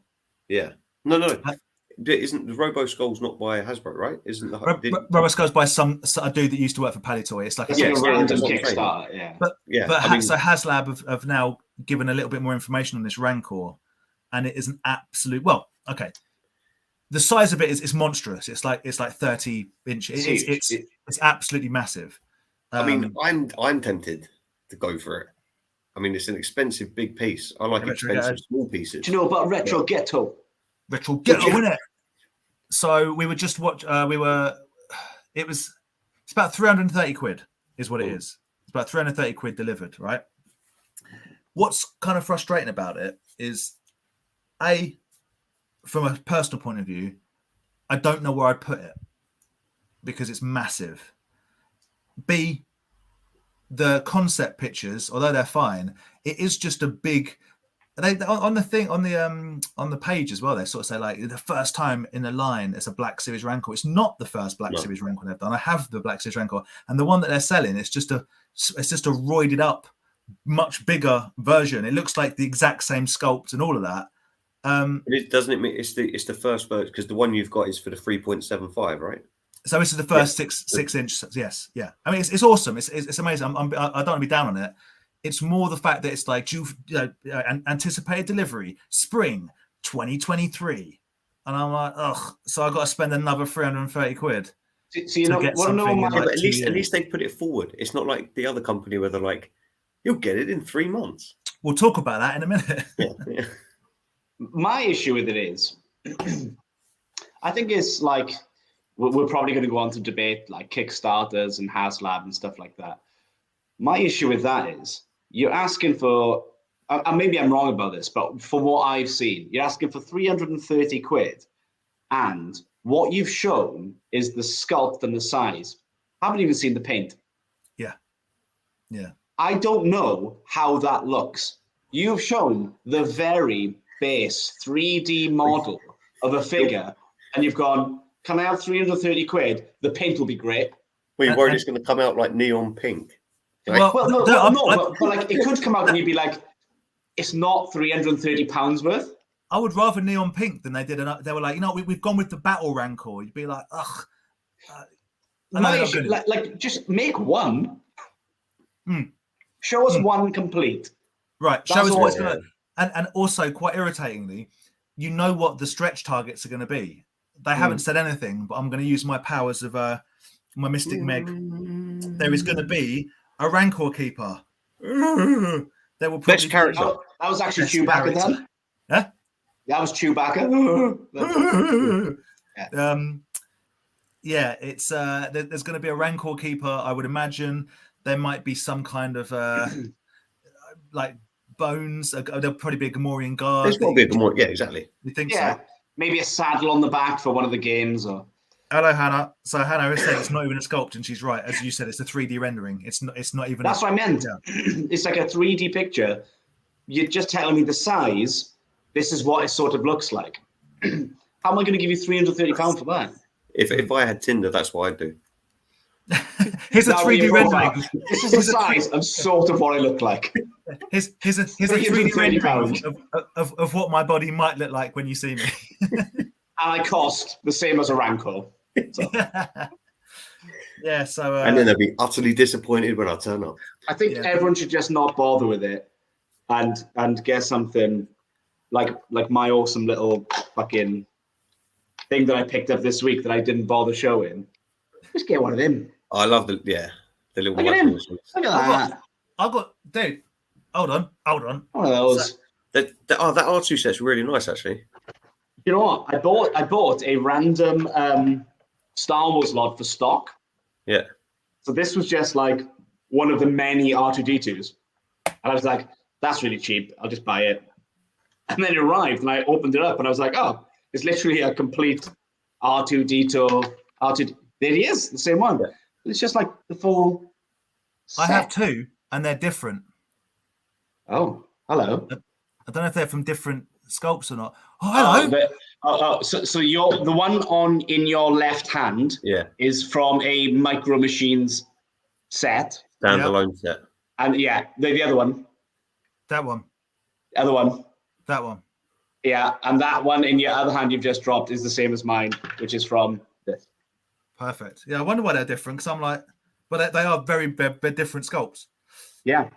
Speaker 2: Yeah. No. Isn't the Robo Skull's not by Hasbro, right? Isn't the
Speaker 1: Robo Skull's by a dude that used to work for Palitoy? It's like
Speaker 3: a random Kickstarter, yeah.
Speaker 1: But so HasLab have now given a little bit more information on this Rancor, and it is an absolute okay. The size of it is monstrous. It's like 30 inches. It's absolutely massive.
Speaker 2: I mean, I'm tempted to go for it. I mean, it's an expensive big piece. I like expensive small pieces.
Speaker 3: Do you know about Retro Ghetto?
Speaker 1: Retro Ghetto, isn't it? So we were just watch. It's about 330 quid is what it is. It's about 330 quid delivered, right? What's kind of frustrating about it is, from a personal point of view, I don't know where I'd put it because it's massive. B, the concept pictures, although they're fine, it is just a big. They on the page as well. They sort of say like the first time in a line it's a Black Series Rancor. It's not the first Black Series Rancor they've done. I have the Black Series Rancor, and the one that they're selling it's just a roided up, much bigger version. It looks like the exact same sculpt and all of that.
Speaker 2: Doesn't it mean it's the first version, because the one you've got is for the 3.75, right?
Speaker 1: So this is the first 6 inch. Yes, yeah. I mean, it's awesome. It's amazing. I don't want to be down on it. It's more the fact that it's like anticipated delivery spring 2023, and I'm like, ugh. So I got to spend another 330 quid.
Speaker 3: So you know,
Speaker 1: get something in
Speaker 2: but at least they put it forward. It's not like the other company where they're like, you'll get it in 3 months.
Speaker 1: We'll talk about that in a minute.
Speaker 2: Yeah.
Speaker 3: My issue with it is, I think it's like we're probably going to go on to debate like Kickstarters and HasLab and stuff like that. My issue with that is you're asking for, and maybe I'm wrong about this, but from what I've seen, you're asking for 330 quid, and what you've shown is the sculpt and the size. I haven't even seen the paint. Yeah. I don't know how that looks. You've shown the very base 3D model of a figure, and you've gone, can I have 330 quid? The paint will be great.
Speaker 2: Well, you're worried it's going to come out like neon pink.
Speaker 3: Like, but like it could come out and you'd be like, it's not £330 worth.
Speaker 1: I would rather neon pink than they did. They were like, we've gone with the battle Rancor. You'd be like, ugh.
Speaker 3: Like, just make one. Show us one complete.
Speaker 1: Right. Show us what's going to. And also, quite irritatingly, you know what the stretch targets are going to be. They haven't said anything, but I'm going to use my powers of my Mystic Meg. There is going to be a Rancor Keeper. There will probably
Speaker 2: best character.
Speaker 3: That was actually Chewbacca then.
Speaker 1: Huh?
Speaker 3: That was Chewbacca.
Speaker 1: It's there's going to be a Rancor Keeper. I would imagine there might be some kind of like bones. There'll probably be a Gamorrean guard.
Speaker 2: There's got to be a Gamorrean. Yeah, exactly.
Speaker 1: You think so?
Speaker 3: Maybe a saddle on the back for one of the games, or.
Speaker 1: Hello, Hannah. So Hannah is saying it's not even a sculpt, and she's right. As you said, it's a 3D rendering. It's not even.
Speaker 3: That's what I meant. Yeah. It's like a 3D picture. You're just telling me the size. This is what it sort of looks like. How am I going to give you £330 for that?
Speaker 2: If I had Tinder, that's what I'd do.
Speaker 1: Here's a 3D rendering.
Speaker 3: This is the size of sort of what I look like.
Speaker 1: Here's a 3D rendering of what my body might look like when you see me.
Speaker 3: And I cost the same as a Rancor. So.
Speaker 1: So
Speaker 2: and then they'll be utterly disappointed when I turn up.
Speaker 3: I think everyone should just not bother with it and get something like my awesome little fucking thing that I picked up this week that I didn't bother showing. Just get one of them.
Speaker 2: I love the little.
Speaker 3: Look at him. Look at that.
Speaker 1: I've got, dude. Hold on.
Speaker 3: One of those.
Speaker 2: That R2 set's really nice, actually.
Speaker 3: You know what? I bought a random Star Wars lot for stock.
Speaker 2: Yeah.
Speaker 3: So this was just like one of the many R2D2s, and I was like, "That's really cheap. I'll just buy it." And then it arrived, and I opened it up, and I was like, "Oh, it's literally a complete R2D2 R2." There he is, the same one. Yeah. It's just like the full set.
Speaker 1: I have two, and they're different.
Speaker 3: Oh, hello.
Speaker 1: I don't know if they're from different sculpts or not. Oh, hello.
Speaker 3: So you're the one in your left hand.
Speaker 2: Yeah.
Speaker 3: Is from a Micro Machines set.
Speaker 2: Standalone set.
Speaker 3: And the other one.
Speaker 1: That one.
Speaker 3: The other one.
Speaker 1: That one.
Speaker 3: Yeah, and that one in your other hand you've just dropped is the same as mine, which is from this.
Speaker 1: Perfect. Yeah, I wonder why they're different, because I'm like, but they are very different sculpts.
Speaker 3: Yeah.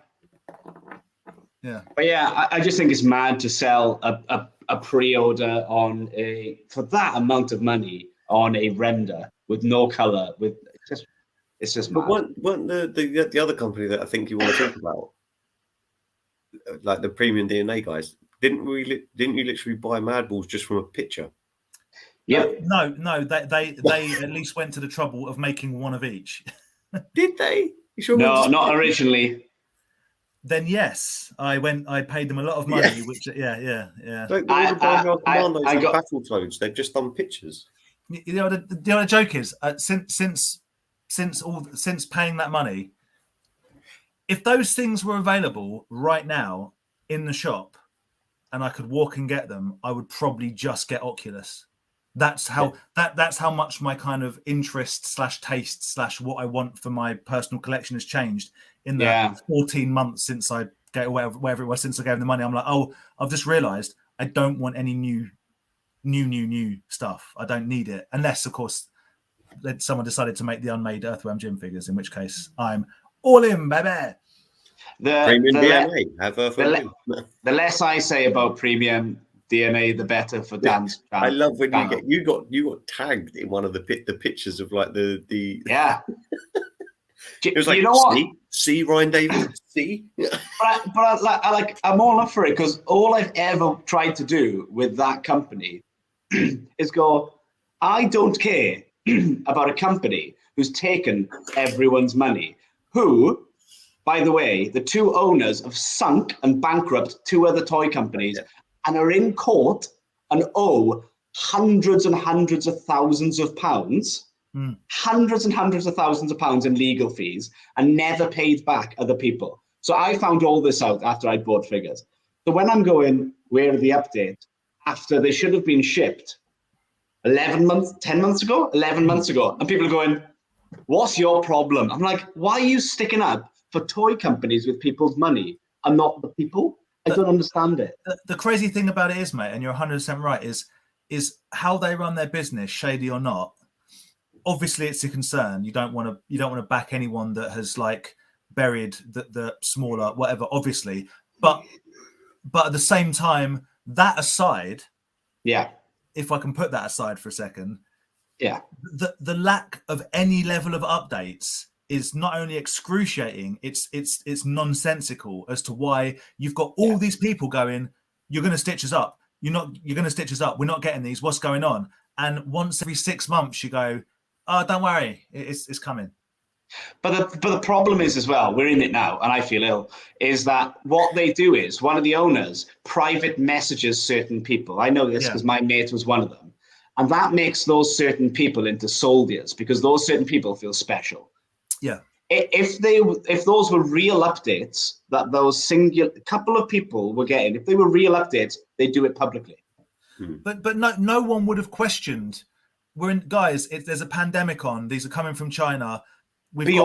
Speaker 1: Yeah.
Speaker 3: But I just think it's mad to sell a pre-order for that amount of money on a render with no color. It's just mad.
Speaker 2: But weren't the other company that I think you want to talk about, like the Premium DNA guys, didn't you literally buy Mad Balls just from a picture?
Speaker 3: Yep.
Speaker 1: No, they at least went to the trouble of making one of each.
Speaker 2: Did they? You sure?
Speaker 3: No, not originally.
Speaker 1: Then yes, I paid them a lot of money.
Speaker 2: Yeah.
Speaker 1: Which yeah.
Speaker 2: Like there was a Bible Commandos
Speaker 3: I
Speaker 2: and
Speaker 3: got-
Speaker 2: Battletoads. They've just done pictures.
Speaker 1: You know the joke is since paying that money, if those things were available right now in the shop and I could walk and get them, I would probably just get Oculus. That's how that's how much my kind of interest / taste / what I want for my personal collection has changed in the 14 months since I gave whatever it was since I gave them the money. I'm like, oh, I've just realized I don't want any new stuff. I don't need it unless, of course, someone decided to make the unmade Earthworm Jim figures, in which case I'm all in, baby.
Speaker 2: Premium DNA. Have Earthworm Jim.
Speaker 3: The less I say about premium DNA, the better for Dan's.
Speaker 2: I love when you got tagged in one of the pictures of like the
Speaker 3: yeah.
Speaker 2: It was like,
Speaker 3: you know what?
Speaker 2: See Ryan Davis, see.
Speaker 3: I'm all up for it because all I've ever tried to do with that company is go, I don't care about a company who's taken everyone's money, who, by the way, the two owners have sunk and bankrupt two other toy companies and are in court and owe hundreds and hundreds of thousands of pounds, hundreds and hundreds of thousands of pounds in legal fees and never paid back other people. So I found all this out after I bought figures. So when I'm going, where are the updates? After they should have been shipped 10 months ago, and people are going, what's your problem? I'm like, why are you sticking up for toy companies with people's money and not the people? I don't understand it.
Speaker 1: The crazy thing about it is, mate, and you're 100% right, is how they run their business, shady or not. Obviously, it's a concern. You don't want to back anyone that has like buried the smaller whatever. Obviously, but at the same time, that aside, if I can put that aside for a second, the lack of any level of updates is not only excruciating, it's nonsensical as to why you've got all these people going, you're going to stitch us up. You're going to stitch us up. We're not getting these. What's going on? And once every 6 months you go, oh, don't worry, it's coming.
Speaker 3: But the problem is as well, we're in it now, and I feel ill, is that what they do is one of the owners private messages certain people. I know this because my mate was one of them. And that makes those certain people into soldiers because those certain people feel special. Yeah. If those were real updates that those singular couple of people were getting, if they were real updates, they'd do it publicly.
Speaker 1: But no one would have questioned. There's a pandemic on. These are coming from China. We've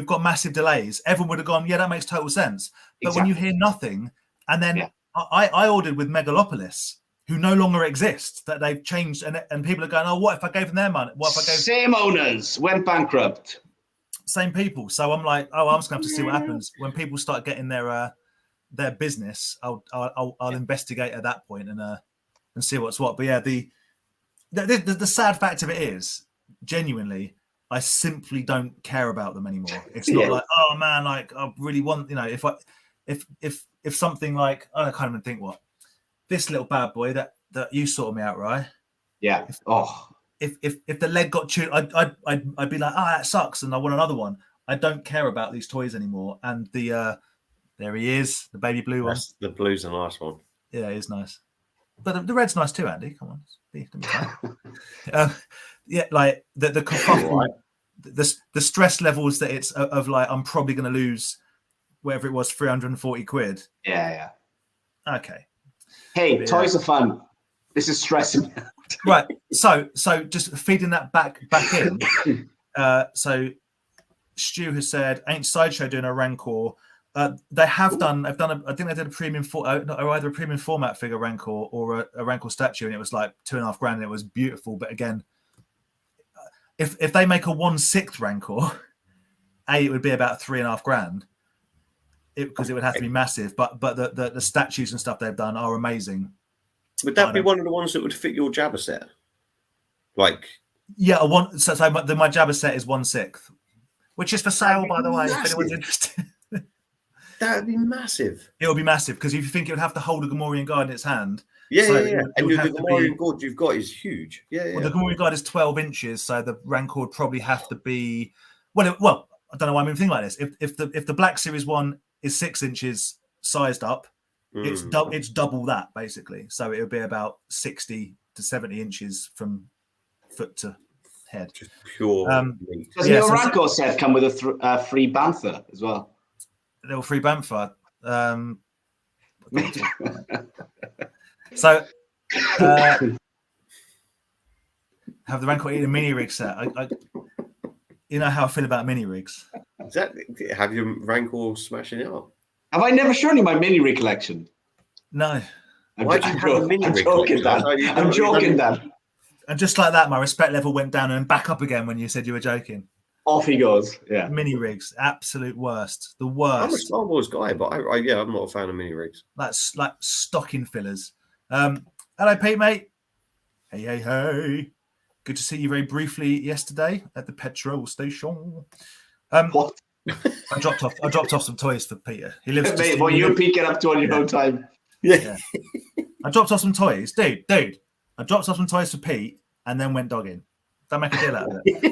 Speaker 1: got massive delays. Everyone would have gone, yeah, that makes total sense. But when you hear nothing, and then I ordered with Megalopolis, who no longer exists, that they've changed, and people are going, oh, what if I gave them their money? What if I gave
Speaker 3: same owners went bankrupt?
Speaker 1: Same people. So I'm like, oh, I'm just gonna have to see what happens when people start getting their business. I'll investigate at that point and see what's what. But yeah, the sad fact of it is, genuinely, I simply don't care about them anymore. It's not like, oh man, like I really want, if something like, I can't even think what this little bad boy that you sorted me out, right? Yeah. If the leg got chewed, I'd be like, oh, that sucks, and I want another one. I don't care about these toys anymore. And there he is, the baby blue one.
Speaker 2: The blue's a nice one.
Speaker 1: Yeah, it is nice. But the red's nice too, Andy. Come on. Like the kerfuffle, the stress levels that it's of like, I'm probably going to lose whatever it was, 340 quid.
Speaker 3: Yeah.
Speaker 1: Okay.
Speaker 3: Hey, toys are fun. This is stressing.
Speaker 1: Right. So just feeding that back in. So Stu has said, ain't Sideshow doing a Rancor? They have done. I think they did a premium either a premium format figure Rancor or a Rancor statue, and it was like $2,500, and it was beautiful. But again, if they make a 1/6 Rancor, it would be about $3,500. Because it would have to be massive. But the statues and stuff they've done are amazing.
Speaker 2: Would that be one of the ones that would fit your Jabba set? Like,
Speaker 1: yeah, my Jabba set is 1/6, which is for sale, by the way. If anyone's interested.
Speaker 2: That would be massive.
Speaker 1: It would be massive because if you think it would have to hold a Gamorrean guard in its hand,
Speaker 2: Yeah,
Speaker 1: So
Speaker 2: yeah.
Speaker 1: it
Speaker 2: And
Speaker 1: would
Speaker 2: the
Speaker 1: have to
Speaker 2: Gamorrean
Speaker 1: be.
Speaker 2: gourd you've got is huge. Yeah, yeah.
Speaker 1: Well, the Gamorrean guard is 12 inches, so the Rancor would probably have to be. Well, I don't know why I'm even thinking like this. If the Black Series 1 is 6 inches sized up, it's double that basically. So it would be about 60 to 70 inches from foot to head.
Speaker 2: Just pure meat.
Speaker 3: Does your Rancor set come with a free Bantha as well?
Speaker 1: A little free Bantha. So have the Rancor eaten a mini rig set? You know how I feel about mini rigs.
Speaker 2: Exactly. Have your Rancor smashing it up?
Speaker 3: Have I never shown you my mini rig collection?
Speaker 1: No.
Speaker 2: Why do you have a mini rig
Speaker 3: joking,
Speaker 2: collection?
Speaker 3: Dan. I'm joking, Dan.
Speaker 1: And just like that, my respect level went down and back up again when you said you were joking.
Speaker 3: Off he goes. Yeah.
Speaker 1: Mini rigs, absolute worst. The
Speaker 2: I'm a
Speaker 1: worst.
Speaker 2: Star Wars guy, but I'm not a fan of mini rigs.
Speaker 1: That's like stocking fillers. Hello, Pete, mate. Hey. Good to see you very briefly yesterday at the petrol station.
Speaker 3: What?
Speaker 1: I dropped off some toys for Peter. He lives.
Speaker 3: Mate, what you and Pete get up to on your own time?
Speaker 2: Yeah.
Speaker 1: I dropped off some toys, dude. I dropped off some toys for Pete and then went dogging. Don't make a deal out of it.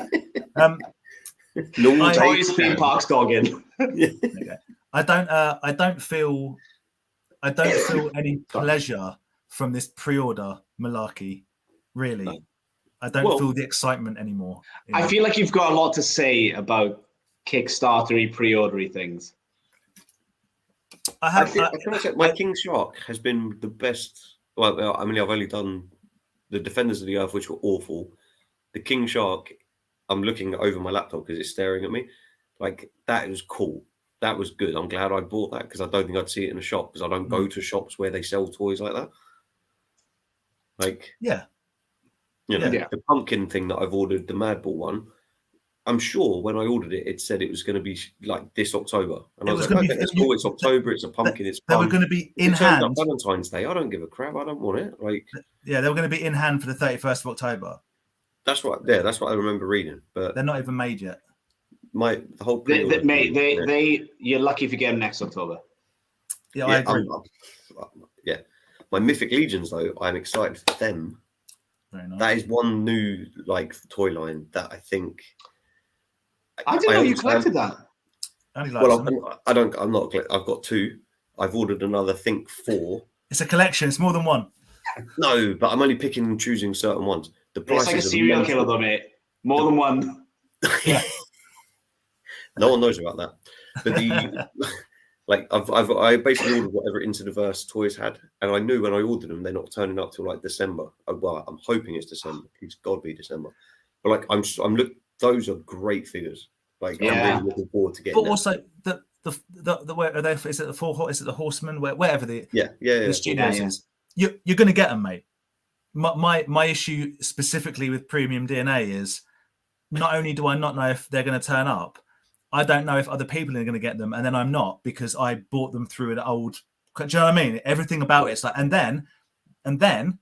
Speaker 3: Toys, theme parks, dogging.
Speaker 1: Okay. I don't feel any pleasure from this pre-order malarkey. Really, no. I don't feel the excitement anymore.
Speaker 3: I feel like you've got a lot to say about Kickstarter-y pre-ordery things.
Speaker 2: I feel like my King Shark has been the best. Well, I mean, I've only done the Defenders of the Earth, which were awful. The King Shark, I'm looking over my laptop because it's staring at me. Like, that was cool. That was good. I'm glad I bought that because I don't think I'd see it in a shop because I don't go to shops where they sell toys like that. Like, the pumpkin thing that I've ordered, the Madball one, I'm sure when I ordered it, it said it was going to be like this October. And I was like, okay, it's cool. It's October. It's a pumpkin. It's fun.
Speaker 1: They were going to be in hand.
Speaker 2: Valentine's Day. I don't give a crap. I don't want it. Like,
Speaker 1: yeah, they were going to be in hand for the 31st of October.
Speaker 2: That's right. Yeah, that's what I remember reading. But
Speaker 1: they're not even made yet.
Speaker 2: The whole
Speaker 3: you're lucky if you get them next October.
Speaker 1: Yeah, I agree.
Speaker 2: My Mythic Legions, though, I'm excited for them.
Speaker 1: Very nice.
Speaker 2: That is one new toy line that I think.
Speaker 3: I didn't know you collected that.
Speaker 2: I'm not. I've got 2. I've ordered another. Think 4.
Speaker 1: It's a collection. It's more than one.
Speaker 2: No, but I'm only picking and choosing certain ones. The price
Speaker 3: it's like a serial killer, though, mate. More than one.
Speaker 2: No one knows about that. But I basically ordered whatever Into the Verse toys had, and I knew when I ordered them they're not turning up till like December. Well, I'm hoping it's December. It's got to be December. But like those are great figures. Like I'm really looking forward to getting.
Speaker 1: But also the where are they? Is it the four? Is it the Horsemen? Wherever the studios is. You're going to get them, mate. My issue specifically with Premium DNA is not only do I not know if they're going to turn up, I don't know if other people are going to get them, and then I'm not because I bought them through an old. Do you know what I mean? Everything about it's like, and then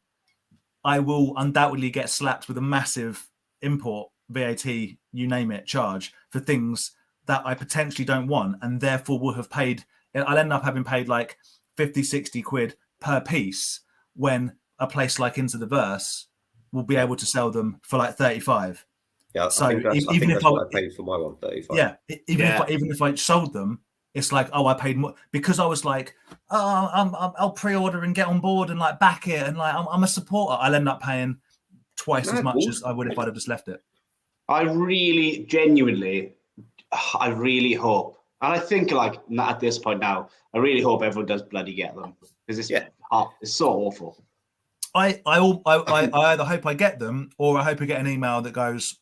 Speaker 1: I will undoubtedly get slapped with a massive import, VAT, you name it, charge for things that I potentially don't want, and therefore will have paid. I'll end up having paid like 50, 60 quid per piece when a place like Into the Verse will be able to sell them for like 35.
Speaker 2: Yeah, so I think that's what I paid for my one, 35.
Speaker 1: Yeah, even if I sold them, it's like, I paid more because I was like, I'll pre-order and get on board and like back it and like I'm a supporter. I'll end up paying twice as much as I would if I'd have just left it.
Speaker 3: I really, genuinely, I really hope, and I think like at this point now, I really hope everyone does bloody get them because it's so awful.
Speaker 1: I either hope I get them or I hope I get an email that goes,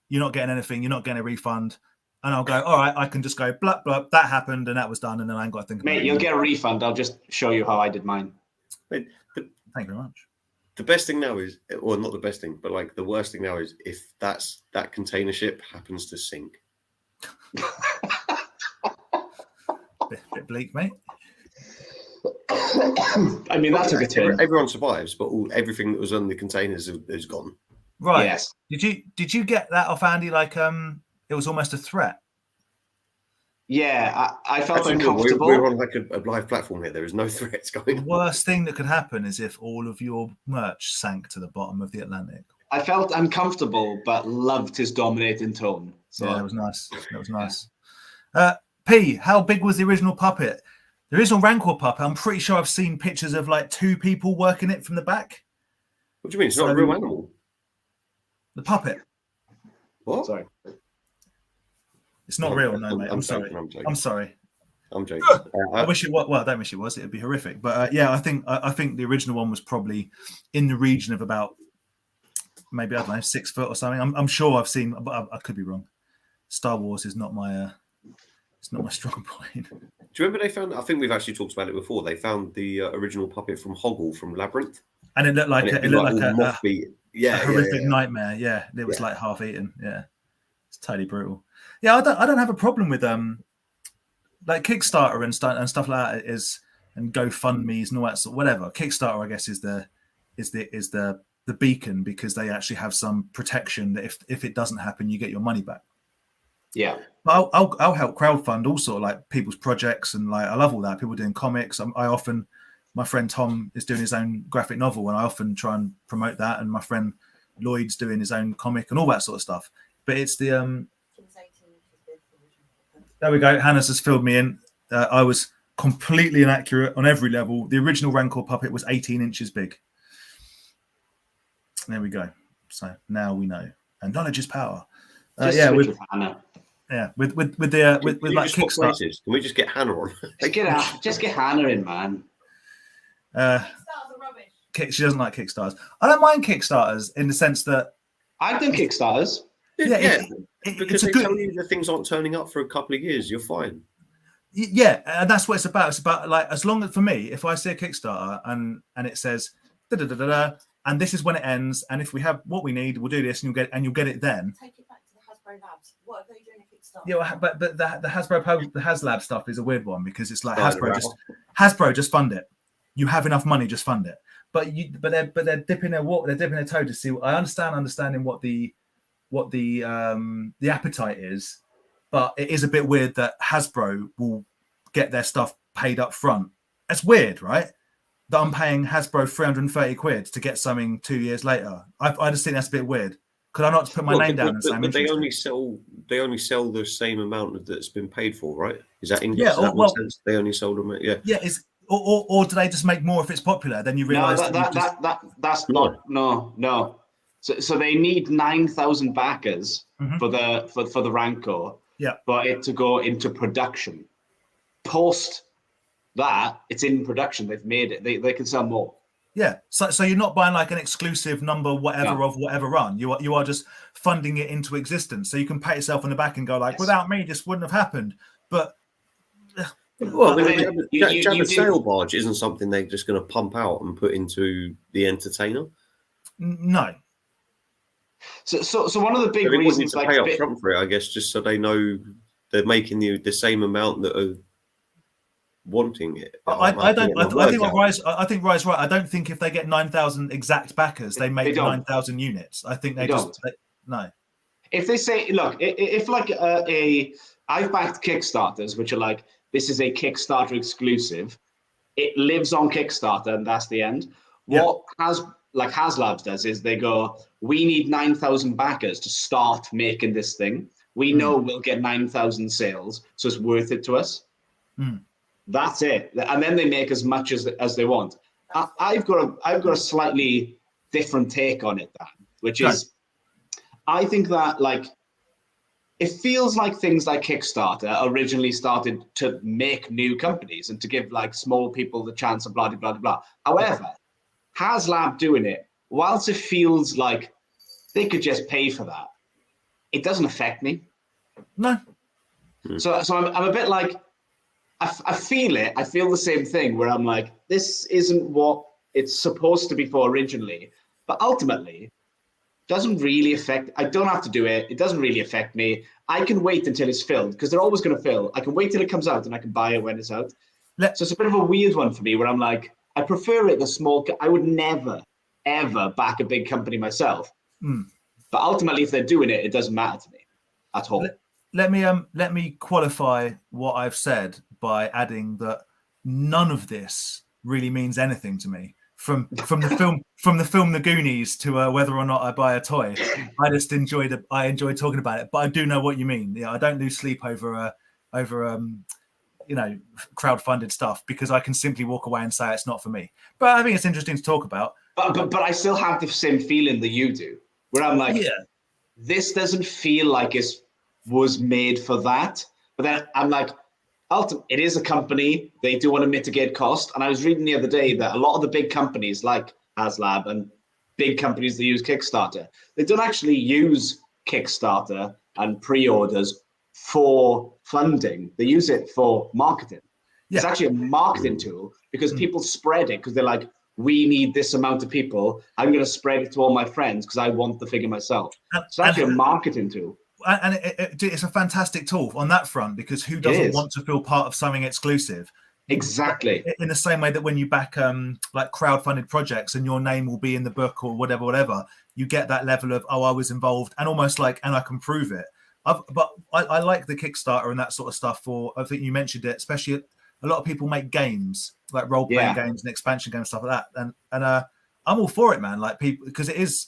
Speaker 1: you're not getting anything, you're not getting a refund. And I'll go, all right, I can just go, blah, blah, that happened and that was done. And then I ain't got to think about it.
Speaker 3: Mate, you'll get a refund. I'll just show you how I did mine.
Speaker 2: Thank
Speaker 1: you very much.
Speaker 2: The best thing now is, or not the best thing, but like the worst thing now is if that container ship happens to sink.
Speaker 1: bit bleak, mate.
Speaker 3: I mean, that's a good turn.
Speaker 2: Everyone survives, but everything that was on the containers is gone.
Speaker 1: Right.
Speaker 3: Yes.
Speaker 1: Did you get that off Andy? Like, it was almost a threat.
Speaker 3: Yeah, I felt
Speaker 2: Actually,
Speaker 3: uncomfortable.
Speaker 2: we're on like a live platform here. There is no threats going
Speaker 1: The
Speaker 2: on.
Speaker 1: worst thing that could happen is if all of your merch sank to the bottom of the Atlantic.
Speaker 3: I felt uncomfortable, but loved his dominating tone. So
Speaker 1: Yeah, it was nice. That was nice. P, how big was the original puppet? The original Rancor puppet, I'm pretty sure I've seen pictures of like 2 people working it from the back.
Speaker 2: What do you mean? It's not a real animal?
Speaker 1: The puppet.
Speaker 2: What?
Speaker 3: Sorry.
Speaker 1: It's not real, no, mate. I'm sorry. I'm sorry.
Speaker 2: I'm joking.
Speaker 1: I wish it was. Well, I don't wish it was. It'd be horrific. But yeah, I think the original one was probably in the region of about maybe, I don't know, 6 foot or something. I'm sure I've seen, but I could be wrong. Star Wars is not my it's not my strong point.
Speaker 2: Do you remember they found? I think we've actually talked about it before. They found the original puppet from Hoggle from Labyrinth,
Speaker 1: and it looked like a horrific nightmare. Yeah, it was like half eaten. Yeah, it's totally brutal. Yeah, I don't have a problem with like Kickstarter and stuff like that and GoFundMe's and all that sort whatever. Kickstarter, I guess, is the beacon because they actually have some protection that if it doesn't happen, you get your money back.
Speaker 3: Yeah,
Speaker 1: but I'll help crowdfund all sort of like people's projects and like I love all that. People doing comics. My friend Tom is doing his own graphic novel, and I often try and promote that. And my friend Lloyd's doing his own comic and all that sort of stuff. But it's the there we go. Hannah's has filled me in. I was completely inaccurate on every level. The original Rancor puppet was 18 inches big. There we go. So now we know. And knowledge is power. With
Speaker 3: Hannah.
Speaker 1: Yeah, with like Kickstarter.
Speaker 2: Can we just get Hannah on?
Speaker 3: just get Hannah in, man.
Speaker 1: She doesn't like Kickstarters. I don't mind Kickstarters in the sense that
Speaker 3: I've done Kickstarters.
Speaker 2: Because they tell you that things aren't turning up for a couple of years, you're fine.
Speaker 1: Yeah, and that's what it's about. It's about like as long as for me, if I see a Kickstarter and it says da da da da da, and this is when it ends, and if we have what we need, we'll do this, and you'll get it then.
Speaker 4: Take it back to the Hasbro Labs. What are they doing at Kickstarter?
Speaker 1: Yeah, but the HasLab stuff is a weird one because it's like Hasbro just fund it. You have enough money, just fund it. But they're dipping their toe to see. I understanding what the appetite is, but it is a bit weird that Hasbro will get their stuff paid up front. That's weird, right? That I'm paying Hasbro 330 quid to get something 2 years later. I just think that's a bit weird. Could I not put my name down and say? But
Speaker 2: they only sell the same amount that's been paid for, right? Is that in?
Speaker 1: Yeah.
Speaker 2: Sense? They only sold them. Yeah.
Speaker 1: Yeah. Or do they just make more if it's popular? Then you realise
Speaker 3: that's not no. So they need 9,000 backers for the Rancor.
Speaker 1: Yeah.
Speaker 3: For it to go into production. Post that, it's in production. They've made it. They can sell more.
Speaker 1: Yeah. So you're not buying like an exclusive number of whatever run. You are just funding it into existence. So you can pat yourself on the back and go like, without me, this wouldn't have happened. But
Speaker 2: Jabba sail barge isn't something they're just going to pump out and put into the entertainer.
Speaker 1: No.
Speaker 3: So one of the big reasons
Speaker 2: to pay up front for it, I guess, just so they know they're making the same amount that are wanting it.
Speaker 1: I think Rye's right. I don't think if they get 9,000 exact backers, they make 9,000 units. I think no.
Speaker 3: If they say, look, if like I've backed Kickstarters, which are like, this is a Kickstarter exclusive. It lives on Kickstarter, and that's the end. What HasLabs does is they go, we need 9,000 backers to start making this thing. We know we'll get 9,000 sales, so it's worth it to us. That's it. And then they make as much as they want. I've got a slightly different take on it, Dan, which is, I think that like, it feels like things like Kickstarter originally started to make new companies and to give like small people the chance of blah, blah, blah, blah. However, HasLab doing it, whilst it feels like they could just pay for that, it doesn't affect me.
Speaker 1: No.
Speaker 3: So I'm a bit like, I feel it. I feel the same thing where I'm like, this isn't what it's supposed to be for originally, but ultimately doesn't really affect. I don't have to do it. It doesn't really affect me. I can wait until it's filled because they're always going to fill. I can wait till it comes out and I can buy it when it's out. So it's a bit of a weird one for me where I'm like, I prefer it the small. I would never, ever back a big company myself. But ultimately, if they're doing it, it doesn't matter to me at all.
Speaker 1: let me qualify what I've said by adding that none of this really means anything to me. From the film The Goonies to whether or not I buy a toy, I just enjoy talking about it. But I do know what you mean. Yeah, I don't lose sleep over crowdfunded stuff because I can simply walk away and say it's not for me. But I think it's interesting to talk about.
Speaker 3: But I still have the same feeling that you do, where I'm like, this doesn't feel like it was made for that. But then I'm like, ultimately, it is a company. They do want to mitigate cost. And I was reading the other day that a lot of the big companies like HasLab and big companies that use Kickstarter, they don't actually use Kickstarter and pre-orders for funding. They use it for marketing. It's actually a marketing tool because people spread it because they're like, we need this amount of people. I'm going to spread it to all my friends because I want the figure myself. It's actually a marketing tool.
Speaker 1: And it's a fantastic tool on that front because who doesn't want to feel part of something exclusive?
Speaker 3: Exactly.
Speaker 1: In the same way that when you back like crowdfunded projects and your name will be in the book or whatever, you get that level of, I was involved and almost like, and I can prove it. But I like the Kickstarter and that sort of stuff I think you mentioned it, especially a lot of people make games like role-playing games and expansion games, stuff like that. And I'm all for it, man. Like people, because it is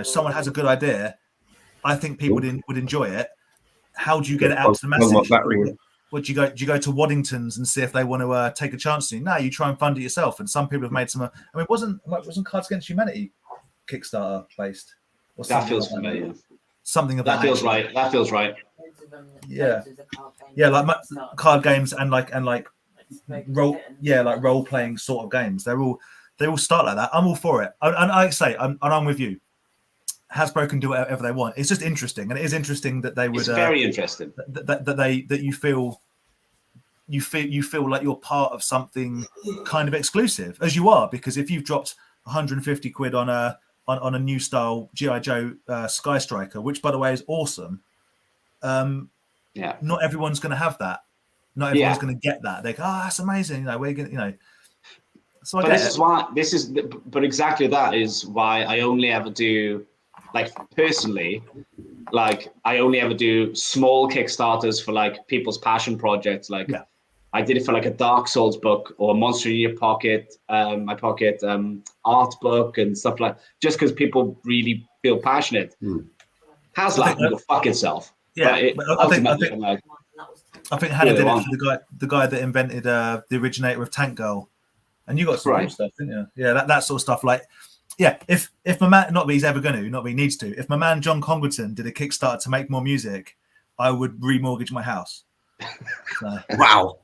Speaker 1: someone has a good idea. I think people would enjoy it. How do you get it out to the masses? What do you go to Waddington's and see if they want to take a chance to you? No, you try and fund it yourself. And some people have made some. I mean, wasn't Cards Against Humanity Kickstarter based?
Speaker 3: That feels familiar.
Speaker 1: Something of that.
Speaker 3: Feels right. That feels right.
Speaker 1: Yeah, like card games and like role playing sort of games. They all start like that. I'm all for it. And I say, I'm with you. Hasbro can do whatever they want. It's just interesting, and it is interesting that they would.
Speaker 3: It's very interesting
Speaker 1: that you feel like you're part of something kind of exclusive, as you are, because if you've dropped 150 quid on a new style G.I. Joe Sky Striker, which by the way is awesome. Not everyone's going to have that. Not everyone's going to get that. They go, oh, that's amazing. We're going, So
Speaker 3: but exactly that is why I only ever do, like personally, like I only ever do small Kickstarters for like people's passion projects. Like I did it for like a Dark Souls book or a Monster in Your Pocket, my pocket art book and stuff like. Just because people really feel passionate. HasLab can go fuck itself.
Speaker 1: Yeah, I think Hannah did it for the guy that invented the originator of Tank Girl, and you got some cool stuff, didn't you? Yeah, that sort of stuff. Like, if my man, not that he's ever going to, not that he needs to, if my man John Congleton did a Kickstarter to make more music, I would remortgage my house. So,
Speaker 2: wow.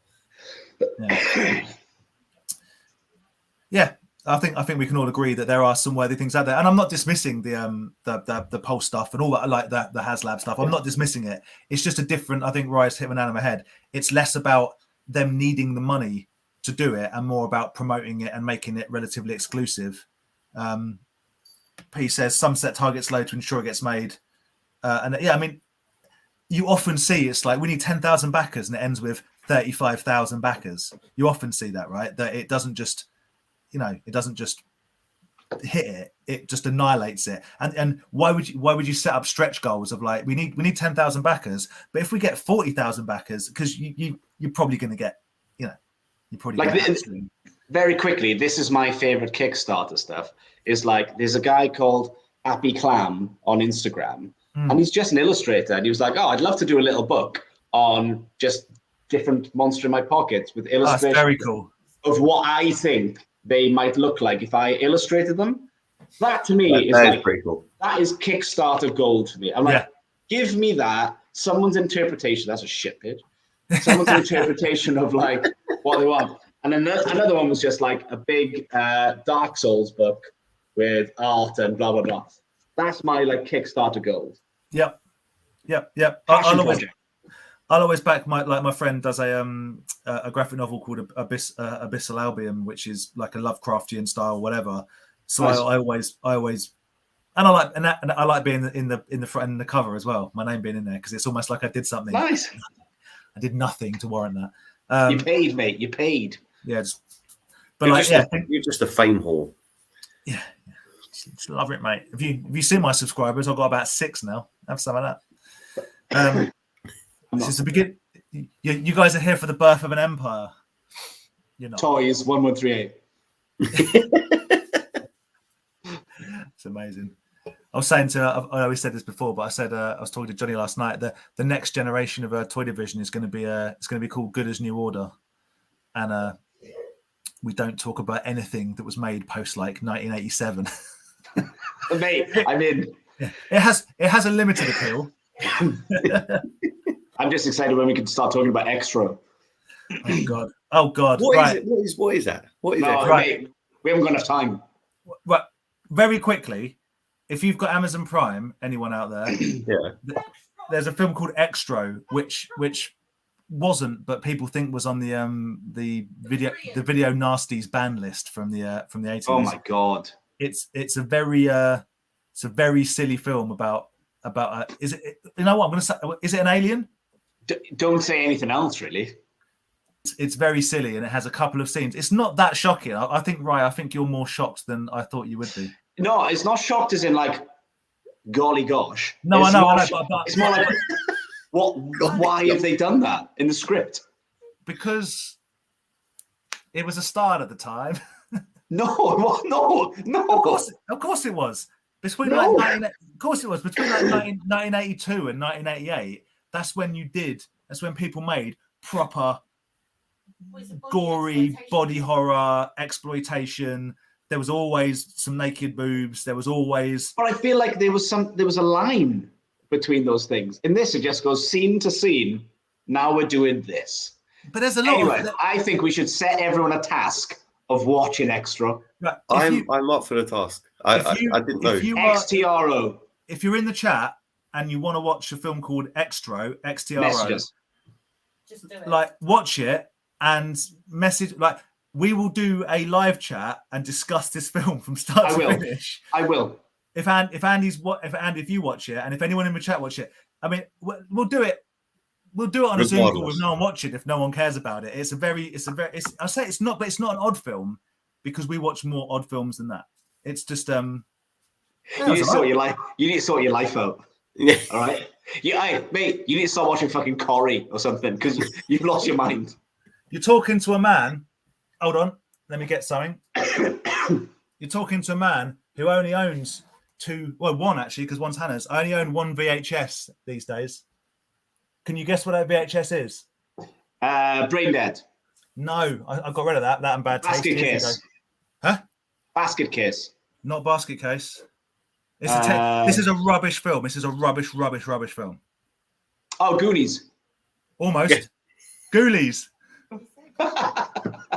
Speaker 1: Yeah. I think we can all agree that there are some worthy things out there, and I'm not dismissing the Pulse stuff and all that, like the HasLab stuff. I'm not dismissing it. It's just a different. I think Ryan's hit the nail on the head. It's less about them needing the money to do it, and more about promoting it and making it relatively exclusive. P says some set targets low to ensure it gets made, and I mean, you often see it's like we need 10,000 backers, and it ends with 35,000 backers. You often see that, right? That it doesn't just. It doesn't just hit it; it just annihilates it. And why would you set up stretch goals of like we need 10,000 backers, but if we get 40,000 backers, because you're probably going to get, you're probably like
Speaker 3: very quickly. This is my favorite Kickstarter stuff. Is like there's a guy called Happy Clam on Instagram, and he's just an illustrator, and he was like, oh, I'd love to do a little book on just different Monster in My Pockets with illustrations.
Speaker 1: That's very cool.
Speaker 3: Of what I think they might look like if I illustrated them. That to me is like
Speaker 2: pretty cool.
Speaker 3: That is Kickstarter gold for me. I'm like, give me that. Someone's interpretation. That's a shit pitch. Someone's interpretation of like what they want. And then another one was just like a big Dark Souls book with art and blah blah blah. That's my like Kickstarter gold. Yep.
Speaker 1: I'll always back my friend does a graphic novel called Abyssal Albion, which is like a Lovecraftian style, whatever. So nice. I always, and I like being in the front and the cover as well. My name being in there because it's almost like I did something.
Speaker 3: Nice.
Speaker 1: I did nothing to warrant that.
Speaker 3: You paid, mate. You paid.
Speaker 1: Yeah,
Speaker 2: you're just a fame whore.
Speaker 1: Yeah, just love it, mate. Have you seen my subscribers? I've got about 6 now. Have some of that. This is the begin. You guys are here for the birth of an empire. You're not.
Speaker 3: Toys 1138.
Speaker 1: It's amazing. I was saying to, I know we said this before, but I said I was talking to Johnny last night that the next generation of toy division is going to be it's going to be called Good as New Order, and we don't talk about anything that was made post like 1987.
Speaker 3: Mate, I mean,
Speaker 1: it has a limited appeal.
Speaker 3: I'm just excited when we can start talking about Extra.
Speaker 1: Oh God!
Speaker 2: What
Speaker 1: right.
Speaker 2: is it? What is that? What is
Speaker 3: No,
Speaker 2: that?
Speaker 1: Right.
Speaker 3: mate, we haven't got enough time.
Speaker 1: Right. Very quickly, if you've got Amazon Prime, anyone out there,
Speaker 2: Yeah.
Speaker 1: there's a film called Extra, which wasn't, but people think was on the video nasties ban list from the 80s.
Speaker 3: Oh my God!
Speaker 1: It's a very silly film about is it, you know what I'm going to say, is it an alien?
Speaker 3: Don't say anything else, really.
Speaker 1: It's very silly, and it has a couple of scenes. It's not that shocking. I think, Ryan, I think you're more shocked than I thought you would be.
Speaker 3: No, it's not shocked as in like, golly gosh.
Speaker 1: No,
Speaker 3: It's
Speaker 1: I know.
Speaker 3: But it's more like, what? Why have they done that in the script?
Speaker 1: Because it was a start at the time.
Speaker 3: No.
Speaker 1: Of course it was. Between
Speaker 3: No.
Speaker 1: of course it was between like 1982 and 1988. That's when people made proper gory body horror exploitation. There was always some naked boobs. There was always.
Speaker 3: But I feel like there was a line between those things. In this, it just goes scene to scene. Now we're doing this.
Speaker 1: But there's a lot.
Speaker 3: Anyway, I think we should set everyone a task of watching Extra.
Speaker 1: Right,
Speaker 2: I'm up for the task. I didn't know.
Speaker 3: XTRO.
Speaker 1: If you're in the chat and you want to watch a film called XTRO,
Speaker 3: Message us.
Speaker 4: Just do it.
Speaker 1: like watch it and message. Like we will do a live chat and discuss this film from start to finish.
Speaker 3: I will.
Speaker 1: If you watch it, and if anyone in the chat watch it, I mean, we'll do it. We'll do it on a Zoom call with no one watching if no one cares about it. I'll say it's not an odd film because we watch more odd films than that. It's just
Speaker 3: You need to sort your life. You need to sort your life out.
Speaker 2: Yeah.
Speaker 3: All right. Mate, you need to start watching fucking Corrie or something because you've lost your mind.
Speaker 1: You're talking to a man. Hold on, let me get something. You're talking to a man who only owns one actually, because one's Hannah's. I only own one VHS these days. Can you guess what that VHS is?
Speaker 3: Brain Dead.
Speaker 1: No, I got rid of that. That and Bad Taste.
Speaker 3: Basket Case.
Speaker 1: Huh?
Speaker 3: Basket Case.
Speaker 1: Not Basket Case. This is a rubbish film. This is a rubbish film.
Speaker 3: Oh, Goonies.
Speaker 1: Almost.
Speaker 2: Yeah.
Speaker 1: Ghoulies.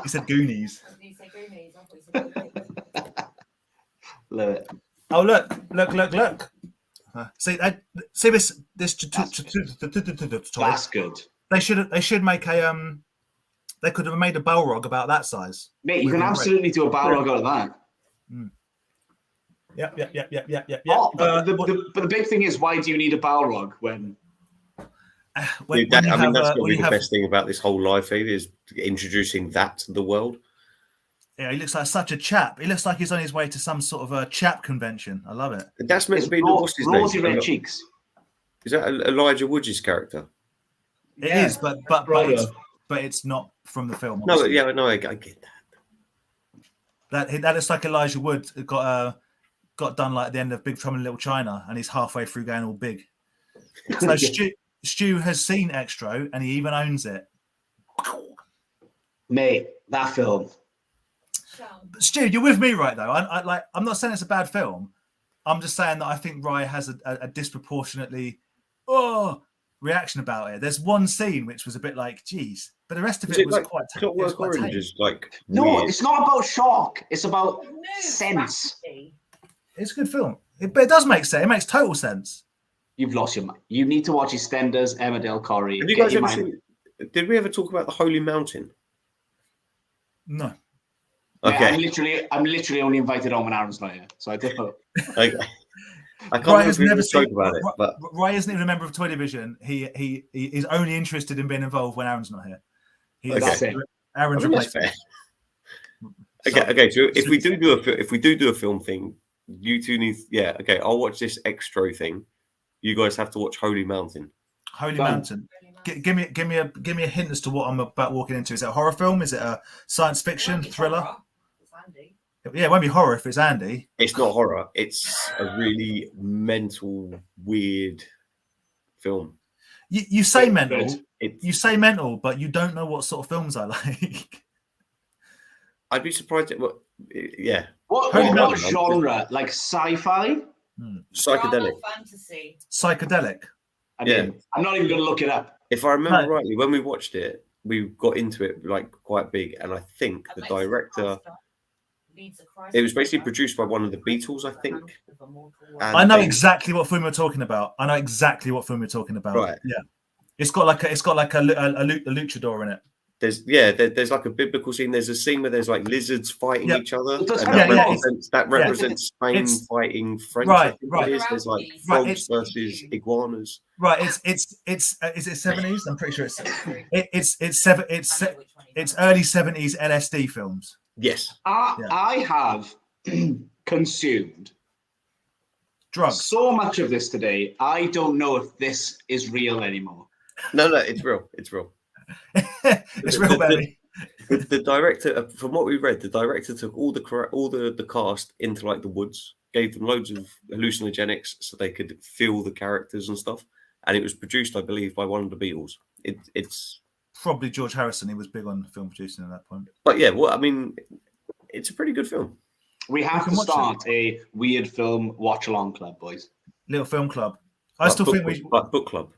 Speaker 1: He said Goonies.
Speaker 4: Did you say Goonies? I thought you said Goonies.
Speaker 3: Love it.
Speaker 1: Oh look. See this toy.
Speaker 3: That's good.
Speaker 1: They should make a they could have made a Balrog about that size.
Speaker 3: Mate, you can absolutely do a Balrog out of that.
Speaker 1: Yep.
Speaker 3: Oh, but the big thing is, why do you need a Balrog when
Speaker 2: That's going to be the best thing about this whole live feed is introducing that to the world.
Speaker 1: Yeah, he looks like such a chap. He looks like he's on his way to some sort of a chap convention. I love it.
Speaker 2: That's meant to be what's his
Speaker 3: rosy
Speaker 2: name?
Speaker 3: red cheeks?
Speaker 2: Is that Elijah Wood's character?
Speaker 1: It is, but it's not from the film.
Speaker 2: No,
Speaker 1: obviously.
Speaker 2: I get that.
Speaker 1: That looks like Elijah Wood got done like at the end of Big Trouble in Little China, and he's halfway through going all big. So Stu has seen Extra, and he even owns it.
Speaker 3: Mate, that film.
Speaker 1: But Stu, you're with me, right? Though I'm not saying it's a bad film. I'm just saying that I think Rye has a disproportionately reaction about it. There's one scene which was a bit like, geez, but the rest of it was
Speaker 2: like
Speaker 1: quite.
Speaker 2: Clockwork Orange is like
Speaker 3: No,
Speaker 2: weird.
Speaker 3: it's not about shock. It's about sense.
Speaker 1: It's a good film, but it does make sense. It makes total sense.
Speaker 3: You've lost your mind. You need to watch EastEnders, Emmerdale Corrie.
Speaker 2: Have you guys ever seen? Did we ever talk about the Holy Mountain?
Speaker 1: No.
Speaker 2: Okay.
Speaker 3: I'm literally only invited on when Aaron's not here, so I don't know.
Speaker 2: I can't
Speaker 1: Rye has
Speaker 2: remember
Speaker 1: never
Speaker 2: if we
Speaker 1: seen.
Speaker 2: spoke about it, but
Speaker 1: Rye isn't even a member of Toy Division. He is only interested in being involved when Aaron's not here.
Speaker 3: That's it.
Speaker 1: Aaron's
Speaker 2: I think that's
Speaker 1: replacement.
Speaker 2: fair. Okay. So if we do do a film thing, you two need. Yeah. Okay. I'll watch this Extra thing. You guys have to watch Holy Mountain.
Speaker 1: Holy
Speaker 3: Done.
Speaker 1: Mountain. Give me a hint as to what I'm about walking into. Is it a horror film? Is it a science fiction thriller?
Speaker 4: It's Andy.
Speaker 1: Yeah, it won't be horror if it's Andy.
Speaker 2: It's not horror. It's a really mental, weird film.
Speaker 1: You say mental.
Speaker 2: It's,
Speaker 1: You say mental, but you don't know what sort of films I like.
Speaker 2: I'd be surprised. Yeah.
Speaker 3: What genre? Like sci-fi?
Speaker 2: Psychedelic.
Speaker 4: Drama, fantasy.
Speaker 1: Psychedelic.
Speaker 3: I mean, I'm not even going to look it up.
Speaker 2: If I remember rightly, when we watched it, we got into it like quite big, and I think the director. It was basically produced by one of the Beatles, I think. And
Speaker 1: I know exactly what film we're talking about. Right. Yeah. It's got like a luchador in it.
Speaker 2: There's like a biblical scene. There's a scene where there's like lizards fighting each other. And that represents Spain fighting French.
Speaker 1: Right.
Speaker 2: There's like frogs versus iguanas.
Speaker 1: Right. Is it 70s? I'm pretty sure it's early 70s LSD films.
Speaker 2: Yes.
Speaker 3: I have consumed
Speaker 1: drugs.
Speaker 3: So much of this today. I don't know if this is real anymore.
Speaker 2: No, it's real. It's real.
Speaker 1: It's real, baby.
Speaker 2: The director, from what we read, the director took all the cast into like the woods, gave them loads of hallucinogenics so they could feel the characters and stuff. And it was produced, I believe, by one of the Beatles. It's
Speaker 1: probably George Harrison. He was big on film producing at that point.
Speaker 2: But yeah, well, I mean, it's a pretty good film.
Speaker 3: We have to start a weird film watch along club, boys.
Speaker 1: Little film club.
Speaker 2: Book club.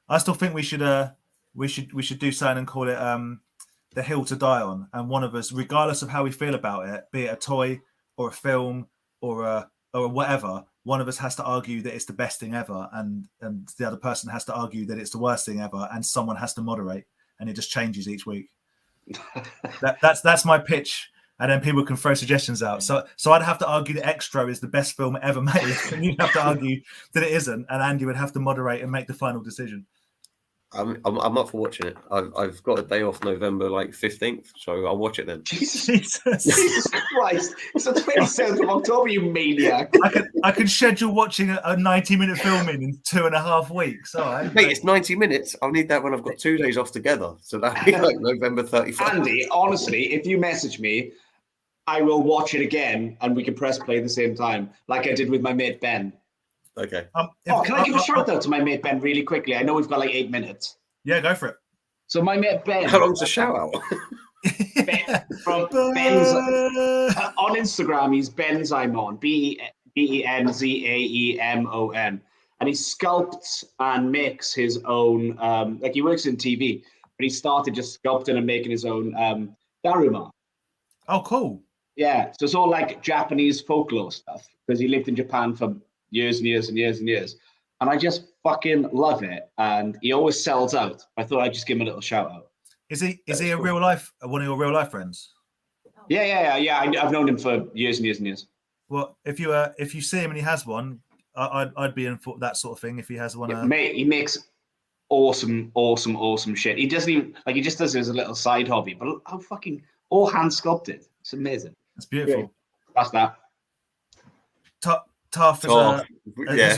Speaker 1: I still think we should do something and call it The Hill to Die On. And one of us, regardless of how we feel about it, be it a toy or a film or whatever, one of us has to argue that it's the best thing ever, and the other person has to argue that it's the worst thing ever, and someone has to moderate, and it just changes each week. That's my pitch, and then people can throw suggestions out. So I'd have to argue that Extra is the best film ever made, and you'd have to argue that it isn't, and Andy would have to moderate and make the final decision.
Speaker 2: I'm up for watching it. I've got a day off November 15th, so I'll watch it then.
Speaker 3: Jesus Christ! It's the 27th of October, you maniac!
Speaker 1: I could schedule watching a 90-minute film in 2.5 weeks. All right,
Speaker 2: mate. It's 90 minutes. I'll need that when I've got 2 days off together. So that'll be like November 31st.
Speaker 3: Andy, honestly, if you message me, I will watch it again, and we can press play at the same time, like I did with my mate Ben.
Speaker 2: Okay.
Speaker 3: Can I give a shout out to my mate Ben really quickly? I know we've got 8 minutes.
Speaker 1: Yeah, go for it.
Speaker 3: So my mate Ben.
Speaker 2: How long's the shout out?
Speaker 3: From Ben's on Instagram, he's Benzaimon, BENZAEMON, and he sculpts and makes his own. He works in TV, but he started just sculpting and making his own daruma.
Speaker 1: Oh, cool.
Speaker 3: Yeah, so it's all like Japanese folklore stuff because he lived in Japan for years and years and years and years. And I just fucking love it. And he always sells out. I thought I'd just give him a little shout out.
Speaker 1: Is he a real life, one of your real life friends?
Speaker 3: Yeah. I've known him for years and years and years.
Speaker 1: Well, if you see him and he has one, I'd be in for that sort of thing if he has one.
Speaker 3: Yeah, mate, he makes awesome shit. He doesn't even he just does it as a little side hobby, but how fucking all hand sculpted. It's amazing.
Speaker 1: It's beautiful.
Speaker 3: Yeah. That's that.
Speaker 1: Taff has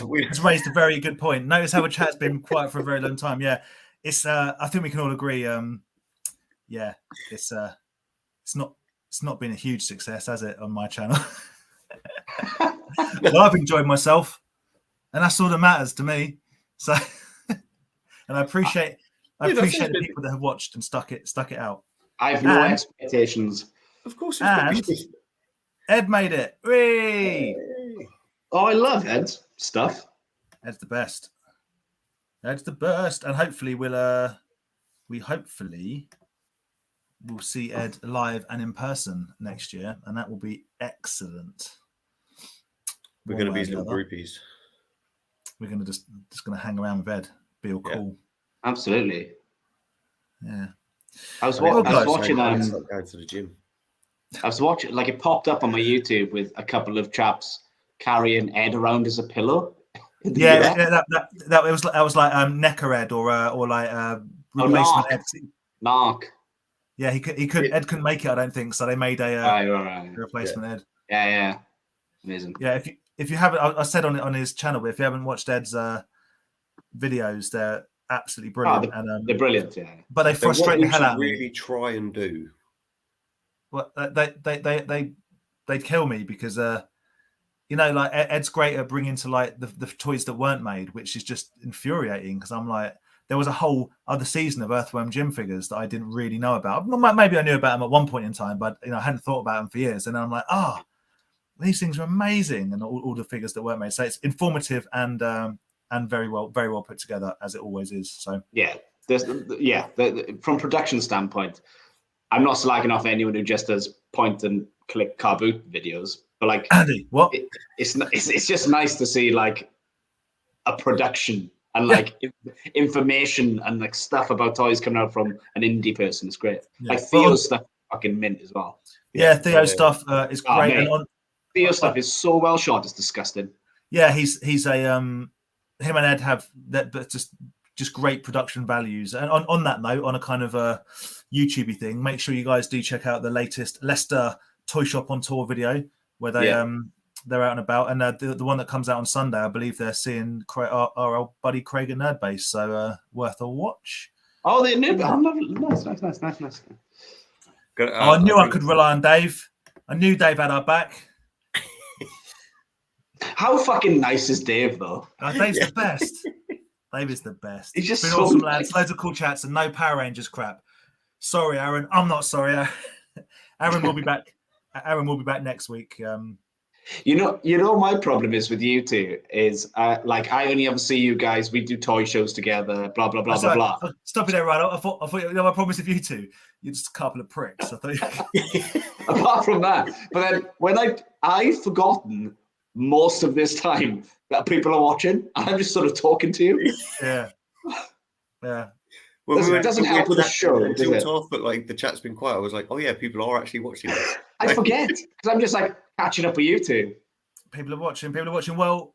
Speaker 1: raised a very good point. Notice how a chat's been quiet for a very long time. Yeah, it's. I think we can all agree. It's not been a huge success, has it, on my channel? Well, I've enjoyed myself, and that's all that matters to me. So, and I appreciate the people that have watched and stuck it out.
Speaker 3: I have no expectations.
Speaker 2: Of course,
Speaker 1: and Ed made it. Whee!
Speaker 3: Oh, I love Ed's stuff.
Speaker 1: Ed's the best. And hopefully we'll see Ed live and in person next year, and that will be excellent.
Speaker 2: We're going to be his little groupies.
Speaker 1: We're going to just going to hang around with Ed, be all cool.
Speaker 3: Absolutely.
Speaker 1: Yeah.
Speaker 3: I was watching.
Speaker 2: Going to the gym.
Speaker 3: I was watching. It popped up on my YouTube with a couple of chaps carrying Ed around as a pillow.
Speaker 1: That was like Necker Ed or replacement Ed.
Speaker 3: Narc.
Speaker 1: Yeah, he could. Ed couldn't make it, I don't think. So they made a replacement Ed.
Speaker 3: Yeah. Amazing.
Speaker 1: Yeah, if you haven't, I said on his channel, but if you haven't watched Ed's videos, absolutely brilliant.
Speaker 3: They're brilliant, yeah.
Speaker 1: But they frustrate the hell out of me.
Speaker 2: Really try and do.
Speaker 1: Well, they'd kill me because like Ed's great at bringing to light the toys that weren't made, which is just infuriating because I'm like, there was a whole other season of Earthworm Jim figures that I didn't really know about. Maybe I knew about them at one point in time, but I hadn't thought about them for years. And I'm like, these things are amazing, and all the figures that weren't made. So it's informative and very well put together, as it always is. So from production standpoint, I'm not slagging off anyone who just does point and click car boot videos, but like Andy, what?
Speaker 3: It's just nice to see like a production and like information and like stuff about toys coming out from an indie person. It's great. Yeah. Like Theo's stuff fucking mint as well.
Speaker 1: Yeah, Theo's stuff is great. And
Speaker 3: Theo's stuff is so well shot, it's disgusting.
Speaker 1: Yeah, he's a him and Ed have that, but just great production values. And on that note, on a kind of a YouTubey thing, make sure you guys do check out the latest Leicester Toy Shop on Tour video where they they're out and about, and the one that comes out on Sunday, I believe they're seeing our old buddy Craig at Nerd Base, so worth a watch.
Speaker 3: Oh, they're new. Nice.
Speaker 1: I knew I could rely on Dave. I knew Dave had our back.
Speaker 3: How fucking nice is Dave, though?
Speaker 1: Dave's the best. Dave is the best.
Speaker 3: He's just
Speaker 1: been
Speaker 3: so
Speaker 1: awesome,
Speaker 3: nice.
Speaker 1: lads. Loads of cool chats and no Power Rangers crap. Sorry, Aaron. I'm not sorry. Aaron will be back. Aaron will be back next week.
Speaker 3: You know, my problem is with you two is like I only ever see you guys. We do toy shows together. Blah blah blah blah blah.
Speaker 1: Stop it there, right? I thought my problem is with you two. You're just a couple of pricks. I thought.
Speaker 3: Apart from that, but then when I've forgotten most of this time that people are watching, and I'm just sort of talking to you.
Speaker 1: Yeah.
Speaker 3: Well, it doesn't help with the show, does it?
Speaker 2: Off, but like the chat's been quiet. I was like, oh yeah, people are actually watching this.
Speaker 3: I forget because I'm just like catching up with you two.
Speaker 1: People are watching. Well,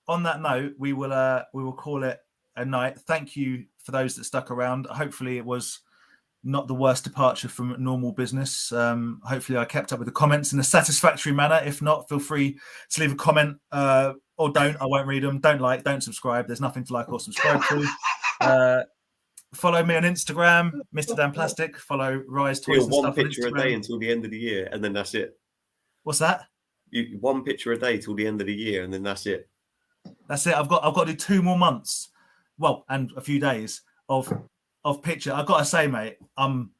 Speaker 1: on that note, we will call it a night. Thank you for those that stuck around. Hopefully, it was not the worst departure from normal business. Hopefully, I kept up with the comments in a satisfactory manner. If not, feel free to leave a comment or don't. I won't read them. Don't like, don't subscribe. There's nothing to like or subscribe to. Follow me on Instagram, Mr. Dan Plastic. Follow Rise Toys and
Speaker 2: one
Speaker 1: stuff
Speaker 2: picture
Speaker 1: on
Speaker 2: a day
Speaker 1: Instagram.
Speaker 2: until the end of the year, and then that's it.
Speaker 1: What's that?
Speaker 2: One picture a day till the end of the year, and then that's it.
Speaker 1: That's it. I've got to do 2 more months, well, and a few days of picture. I've got to say, mate, I'm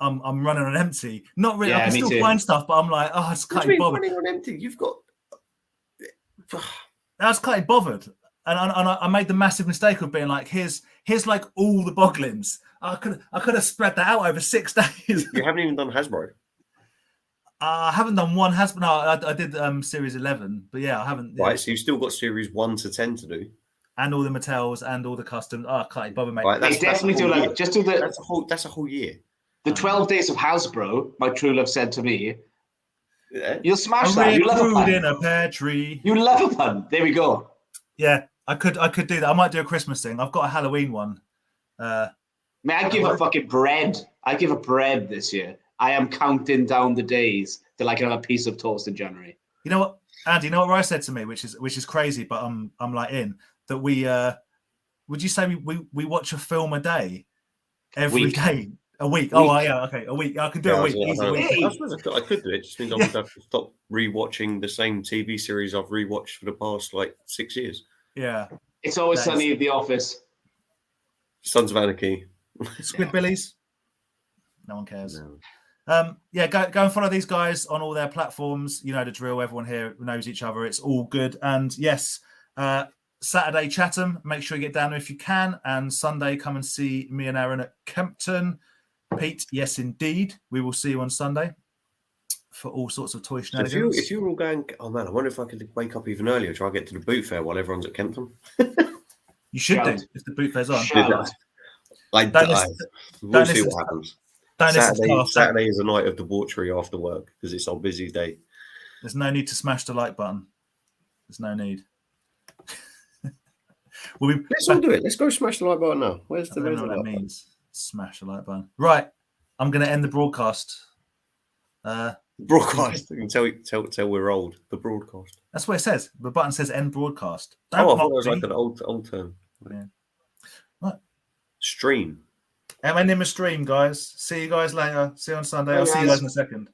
Speaker 1: running on empty. Not really.
Speaker 3: Yeah,
Speaker 1: I can still find stuff, but I'm like, I just can't be bothered.
Speaker 2: Running on empty? You've got.
Speaker 1: I was can't be bothered. And I made the massive mistake of being like, here's like all the Boglins. I could have spread that out over 6 days.
Speaker 2: You haven't even done Hasbro.
Speaker 1: I haven't done one Hasbro. No, I did Series 11, but yeah, I haven't.
Speaker 2: Right, so you've still got Series 1 to 10 to do,
Speaker 1: and all the Mattels and all the customs. I can't bother, mate.
Speaker 2: Right,
Speaker 3: They definitely do like just do the.
Speaker 2: That's a whole year.
Speaker 3: The 12 days of Hasbro. My true love said to me,
Speaker 2: Yeah.
Speaker 3: "You'll smash that. You love a pun.
Speaker 1: in a pear tree.
Speaker 3: You love a pun." There we go.
Speaker 1: Yeah, I could do that. I might do a Christmas thing. I've got a Halloween one.
Speaker 3: May I give a fucking bread? I give a bread this year. I am counting down the days till I can have a piece of toast in January.
Speaker 1: You know what, Andy? You know what Rice said to me, which is crazy, but I'm like in that we. Would you say we watch a film a day, every day, a week? Oh yeah, okay, a week. I can do a week. Easy week.
Speaker 2: I suppose I could do it. It just means I would have to stop rewatching the same TV series I've rewatched for the past like 6 years.
Speaker 1: Yeah,
Speaker 3: It's always sunny at the office.
Speaker 2: Sons of Anarchy.
Speaker 1: Squidbillies. No one cares.
Speaker 2: No.
Speaker 1: Yeah, go and follow these guys on all their platforms. You know the drill. Everyone here knows each other. It's all good. And yes, Saturday Chatham. Make sure you get down there if you can. And Sunday, come and see me and Aaron at Kempton. Pete, yes, indeed. We will see you on Sunday for all sorts of toy shenanigans.
Speaker 2: If you were all going, oh man, I wonder if I could wake up even earlier, try and get to the boot fair while everyone's at Kempton.
Speaker 1: You should do if the boot fair's on.
Speaker 2: Like, we'll see what happens. Saturday is a night of debauchery after work because it's our busy day.
Speaker 1: There's no need to smash the like button. There's no need.
Speaker 2: Let's all do it. Let's go smash the like button now. Where's the
Speaker 1: what that means? Smash the like button. Right. I'm going to end the broadcast.
Speaker 2: Broadcast. You can tell we're old. The broadcast.
Speaker 1: That's what it says. The button says end broadcast.
Speaker 2: I thought it was like an old term.
Speaker 1: Yeah. Right.
Speaker 2: Stream.
Speaker 1: I'm ending my stream, guys. See you guys later. See you on Sunday.
Speaker 3: Bye,
Speaker 1: I'll see you
Speaker 3: guys.
Speaker 1: guys in a second.